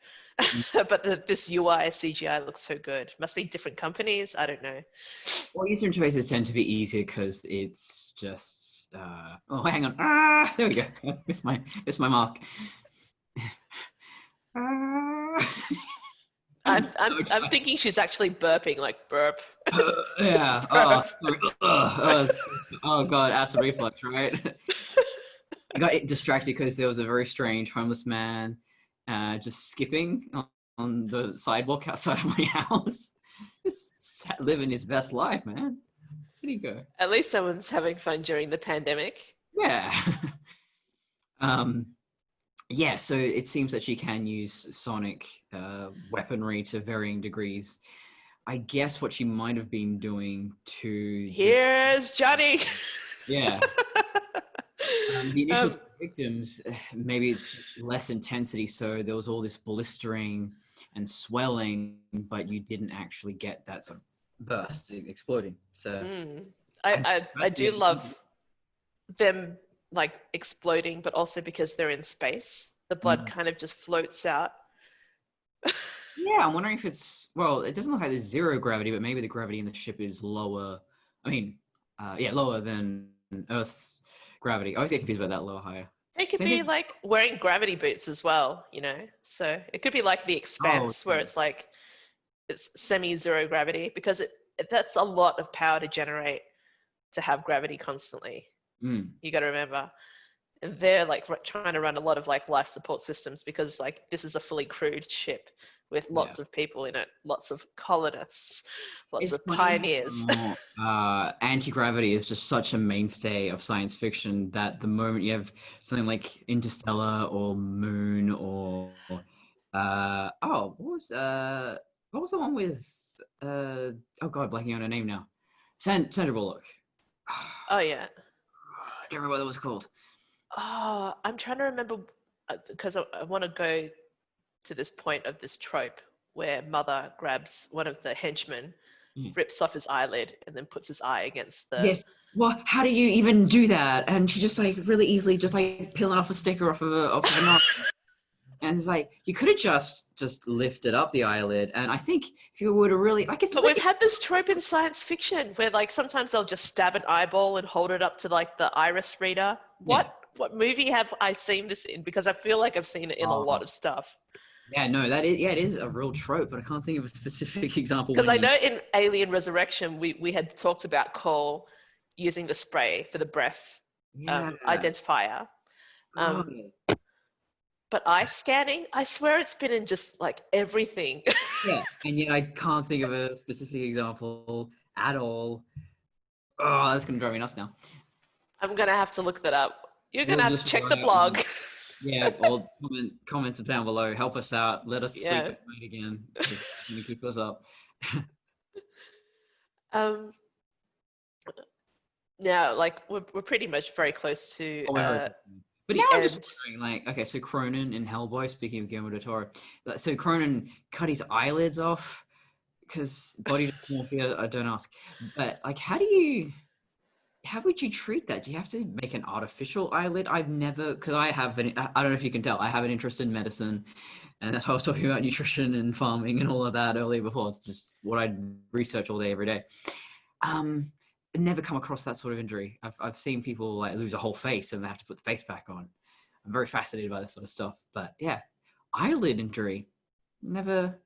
but this UI CGI looks so good. Must be different companies. I don't know. Well, user interfaces tend to be easier because it's just. Oh, hang on. Ah, there we go. It's my mark. I'm thinking she's actually burping, like burp. Yeah. Oh god, acid reflux, right? I got distracted because there was a very strange homeless man just skipping on the sidewalk outside of my house. Just living his best life, man. Where'd he go? At least someone's having fun during the pandemic. Yeah. Yeah, so it seems that she can use sonic weaponry to varying degrees. I guess what she might have been doing to... Here's Johnny! Yeah. The initial two victims, maybe it's just less intensity, so there was all this blistering and swelling, but you didn't actually get that sort of burst exploding. So I do love them like exploding, but also because they're in space, the blood kind of just floats out. Yeah, I'm wondering if it's, well, it doesn't look like there's zero gravity, but maybe the gravity in the ship is lower. I mean, lower than Earth's gravity. I always get confused about that, lower, higher. They could be like wearing gravity boots as well, so it could be like The Expanse where it's like it's semi-zero gravity, because that's a lot of power to generate to have gravity constantly. You got to remember, and they're like trying to run a lot of like life support systems, because like this is a fully crewed ship with lots of people in it, lots of colonists, lots of pioneers. Anti-gravity is just such a mainstay of science fiction that the moment you have something like Interstellar or Moon or what was the one with oh god, blanking on her name now, Sandra Bullock. Oh yeah, I don't remember what that was called. Oh, I'm trying to remember, because I want to go to this point of this trope where Mother grabs one of the henchmen, rips off his eyelid, and then puts his eye against the... Yes. Well, how do you even do that? And she just like really easily just like peeling off a sticker off of a knob. And and it's like you could have just lifted up the eyelid, and I think if you would have really like it's But like we've had this trope in science fiction where like sometimes they'll just stab an eyeball and hold it up to like the iris reader. What movie have I seen this in? Because I feel like I've seen it in a lot of stuff. Yeah, no, that is it is a real trope, but I can't think of a specific example. Because I know in Alien Resurrection we had talked about Cole using the spray for the breath identifier. Oh. But eye scanning, I swear it's been in just like everything. Yeah, and yet I can't think of a specific example at all. Oh, that's gonna drive me nuts now. I'm gonna have to look that up. You're We'll gonna have just to check the rely blog. Yeah, or comments down below. Help us out. Let us sleep Yeah. at night again. Just gonna keep us up. Now, like we're pretty much very close to But the now I'm just end. wondering, like, okay, so Cronin in Hellboy, speaking of Guillermo del Toro, so Cronin cut his eyelids off because body dysmorphia, I don't ask. But like, how would you treat that? Do you have to make an artificial eyelid? I've never, because I don't know if you can tell, I have an interest in medicine, and that's why I was talking about nutrition and farming and all of that earlier before. It's just what I research all day, every day. Never come across that sort of injury. I've seen people like lose a whole face and they have to put the face back on. I'm very fascinated by this sort of stuff. But yeah, eyelid injury, never.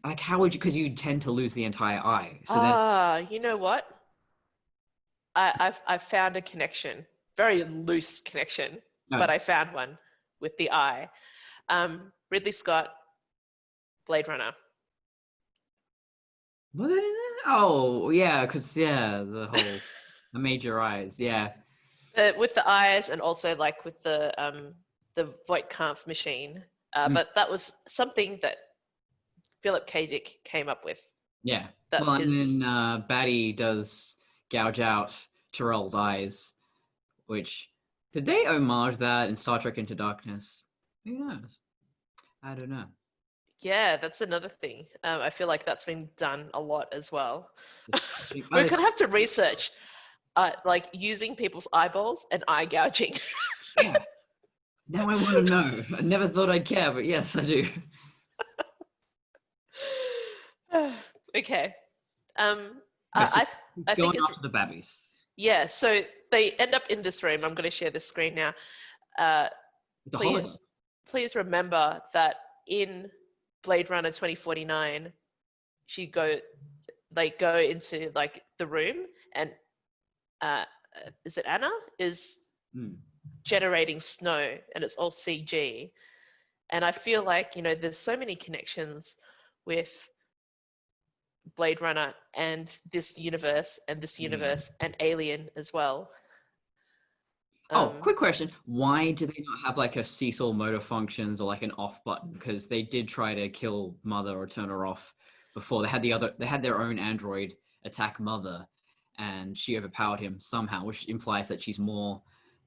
Like, how would you? Because you tend to lose the entire eye. So You know what? I've found a connection, very loose connection, but I found one with the eye. Ridley Scott, Blade Runner. Was it in there? Oh yeah, because the whole the major eyes, yeah. With the eyes and also like with the Voight-Kampff machine. But that was something that Philip K. Dick came up with. Yeah. That's well, his... and then Batty does gouge out Tyrell's eyes, which did they homage that in Star Trek Into Darkness? Who knows? I don't know. Yeah, that's another thing. I feel like that's been done a lot as well. We're gonna have to research, like using people's eyeballs and eye gouging. Yeah. Now I want to know. I never thought I'd care, but yes, I do. Okay. I think going it's after the babbies. yeah. So they end up in this room. I'm going to share this screen now. Please remember that in Blade Runner 2049, they go into like the room, and is it Anna is generating snow, and it's all CG. And I feel like, there's so many connections with Blade Runner and this universe and Alien as well. Quick question. Why do they not have like a Cecil motor functions or like an off button? Because they did try to kill Mother or turn her off before. They had their own android attack Mother, and she overpowered him somehow, which implies that she's more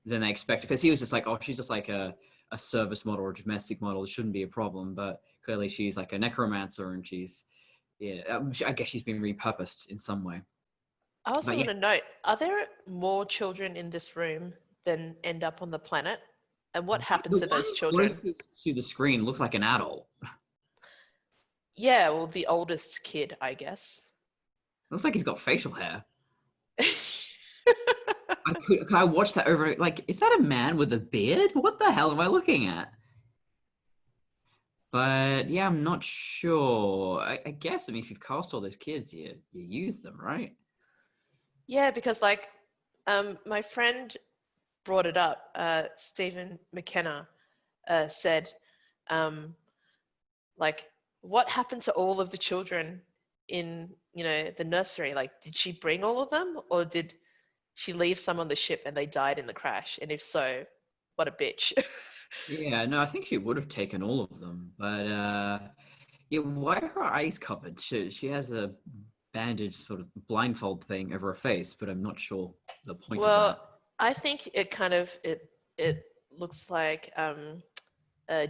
than they expected. Because he was just like, oh, she's just like a service model or a domestic model. It shouldn't be a problem. But clearly she's like a necromancer, and I guess she's been repurposed in some way. I also want to note, are there more children in this room than end up on the planet? And what happened to those children? To the screen looks like an adult. Yeah, well, the oldest kid, I guess. Looks like he's got facial hair. I watched that over, like, is that a man with a beard? What the hell am I looking at? But yeah, I'm not sure. I guess, if you've cast all those kids, you use them, right? Yeah, because like, my friend brought it up. Stephen McKenna said, like, what happened to all of the children in, the nursery? Like, did she bring all of them, or did she leave some on the ship and they died in the crash? And if so, what a bitch. Yeah, no, I think she would have taken all of them, but why are her eyes covered? She has a bandage sort of blindfold thing over her face, but I'm not sure the point of that. Well, I think it kind of it looks like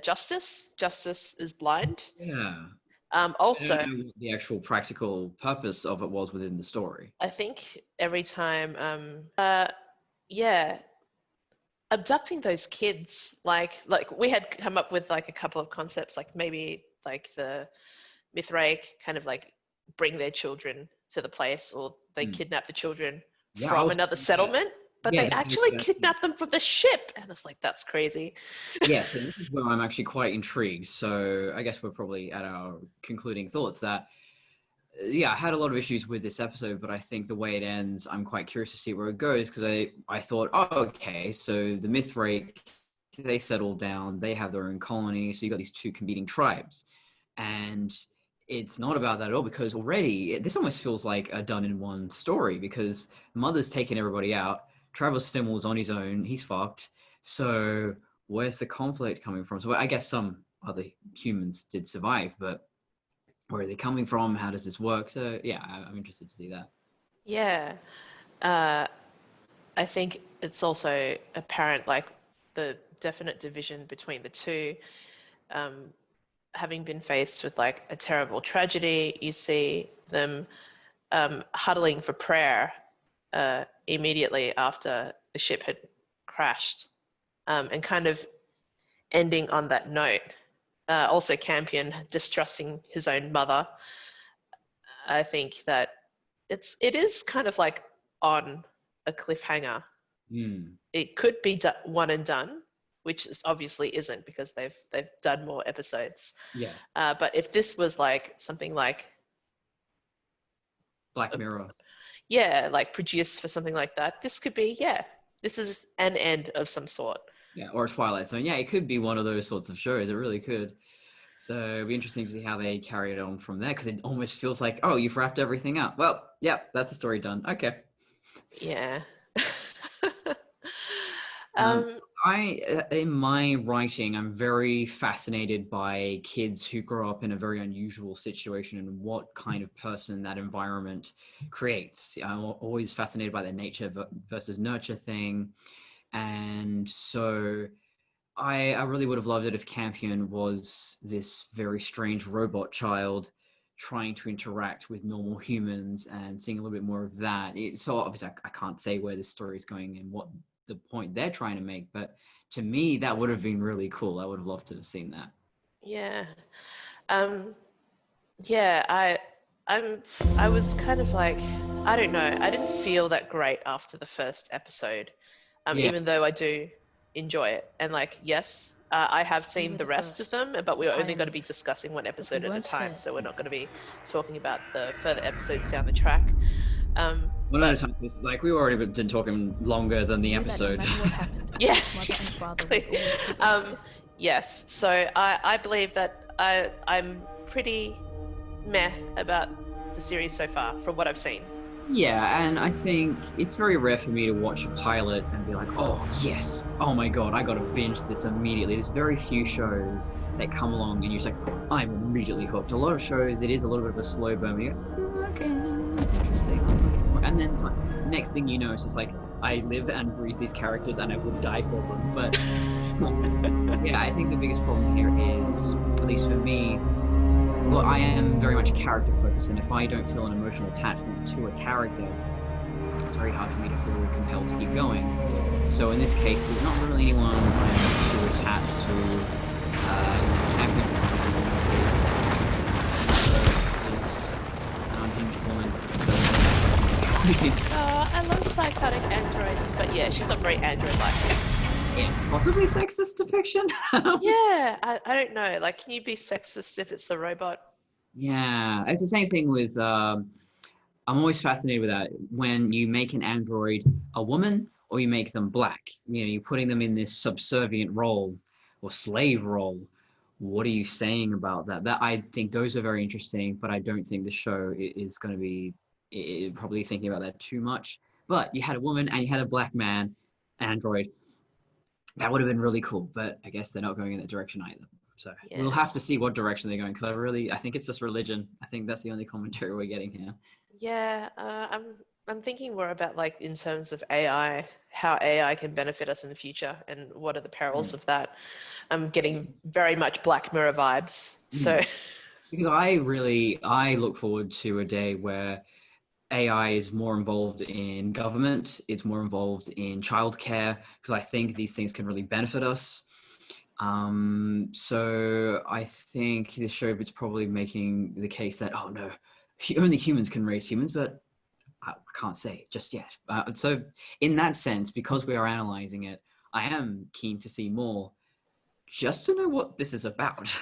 Justice. Justice is blind. Yeah. Also, I don't know what the actual practical purpose of it was within the story. I think every time, abducting those kids, like we had come up with like a couple of concepts, like maybe like the Mithraic kind of like bring their children to the place, or they kidnap the children Yeah, from another settlement, but yeah, they that makes actually sense. kidnap them from the ship, and it's like, that's crazy. Yeah, so this is where I'm actually quite intrigued. So I guess we're probably at our concluding thoughts that, yeah, I had a lot of issues with this episode, but I think the way it ends, I'm quite curious to see where it goes, because I thought, oh, okay, so the Mithraic, they settle down, they have their own colony, so you got these two competing tribes. And it's not about that at all, because already this almost feels like a done in one story, because Mother's taking everybody out, Travis Fimmel's on his own, he's fucked. So where's the conflict coming from? So I guess some other humans did survive, but where are they coming from? How does this work? So yeah, I'm interested to see that. Yeah. I think it's also apparent, like the definite division between the two. Having been faced with like a terrible tragedy, you see them huddling for prayer immediately after the ship had crashed, and kind of ending on that note. Also, Campion distrusting his own mother. I think that it is kind of like on a cliffhanger. It could be one and done, which obviously isn't, because they've done more episodes. Yeah. But if this was like something like Black Mirror. Yeah, like produced for something like that, this could be, this is an end of some sort. Yeah, or Twilight Zone. Yeah, it could be one of those sorts of shows. It really could. So it'd be interesting to see how they carry it on from there, because it almost feels like, oh, you've wrapped everything up. Well, yeah, that's a story done. Okay. Yeah. In my writing, I'm very fascinated by kids who grow up in a very unusual situation and what kind of person that environment creates. I'm always fascinated by the nature versus nurture thing. And so I really would have loved it if Campion was this very strange robot child trying to interact with normal humans, and seeing a little bit more of that. So obviously I can't say where this story is going and what the point they're trying to make, but to me that would have been really cool. I would have loved to have seen that. Yeah. I was kind of like, I don't know, I didn't feel that great after the first episode, even though I do enjoy it. And like, yes, I have seen the rest of them, but we're only going to be discussing one episode at a time, so we're not going to be talking about the further episodes down the track. One at a time, because like we already been talking longer than the episode. Yeah, exactly. Yes, so I believe that I'm pretty meh about the series so far from what I've seen. Yeah, and I think it's very rare for me to watch a pilot and be like, oh yes, oh my god, I gotta binge this immediately. There's very few shows that come along and you're just like, I'm immediately hooked. A lot of shows, it is a little bit of a slow burn. You go, okay, that's interesting. And then it's like, next thing you know, it's just like, I live and breathe these characters and I would die for them. But yeah, I think the biggest problem here is, at least for me, well, I am very much character focused, and if I don't feel an emotional attachment to a character, it's very hard for me to feel compelled to keep going. So in this case, there's not really anyone I'm too attached to. Campion is an unhinged woman. I love psychotic androids, but yeah, she's not very android-like. Yeah, possibly sexist depiction. Yeah, I don't know. Like, can you be sexist if it's a robot? Yeah, it's the same thing with. I'm always fascinated with that. When you make an android a woman, or you make them black, you're putting them in this subservient role or slave role. What are you saying about that? That I think those are very interesting, but I don't think the show is going to be probably thinking about that too much. But you had a woman and you had a black man, android. That would have been really cool, but I guess they're not going in that direction either. So we'll have to see what direction they're going, because I think it's just religion. I think that's the only commentary we're getting here. Yeah, I'm thinking more about, like, in terms of AI, how AI can benefit us in the future, and what are the perils of that. I'm getting very much Black Mirror vibes. So because I look forward to a day where AI is more involved in government, it's more involved in childcare, because I think these things can really benefit us. So I think the show is probably making the case that, oh no, only humans can raise humans, but I can't say just yet. So in that sense, because we are analyzing it, I am keen to see more, just to know what this is about.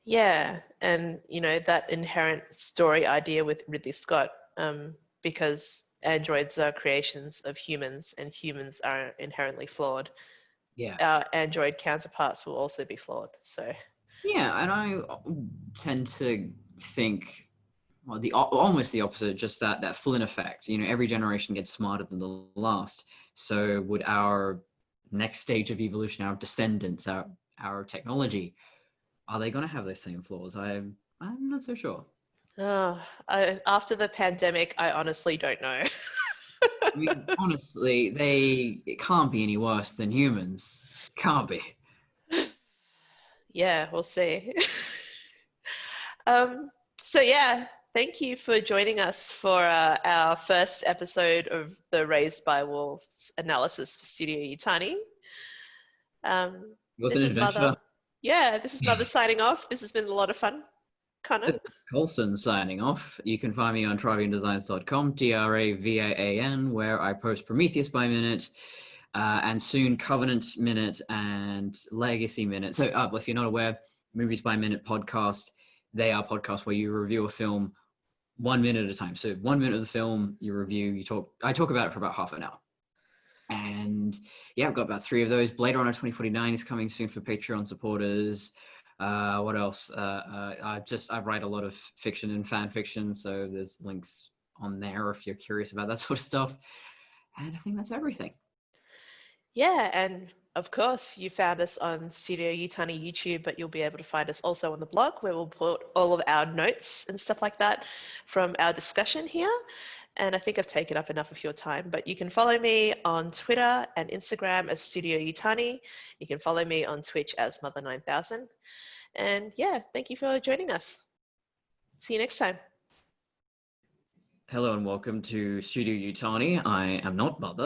Yeah, and that inherent story idea with Ridley Scott, because androids are creations of humans and humans are inherently flawed. Yeah. Our android counterparts will also be flawed. So Yeah, and I tend to think, well, almost the opposite, just that full in effect. Every generation gets smarter than the last. So would our next stage of evolution, our descendants, our technology, are they going to have those same flaws? I'm not so sure. after the pandemic, I honestly don't know. I mean, honestly, it can't be any worse than humans. Can't be. Yeah, we'll see. So yeah, thank you for joining us for our first episode of the Raised by Wolves analysis for Studio Yutani. It was This an is adventure. Mother. Yeah, this is Mother signing off. This has been a lot of fun. Connor? Colson signing off. You can find me on traviandesigns.com, TRAVAAN, where I post Prometheus by minute, and soon Covenant minute and Legacy minute. So if you're not aware, Movies by Minute podcast, they are podcasts where you review a film 1 minute at a time. So 1 minute of the film, you review, I talk about it for about half an hour. And yeah, I've got about 3 of those. Blade Runner 2049 is coming soon for Patreon supporters. What else? I write a lot of fiction and fan fiction, so there's links on there if you're curious about that sort of stuff. And I think that's everything. Yeah, and of course, you found us on Studio Yutani YouTube, but you'll be able to find us also on the blog where we'll put all of our notes and stuff like that from our discussion here. And I think I've taken up enough of your time, but you can follow me on Twitter and Instagram as Studio Yutani. You can follow me on Twitch as Mother9000. And yeah, thank you for joining us. See you next time. Hello and welcome to Studio Yutani. I am not Mother.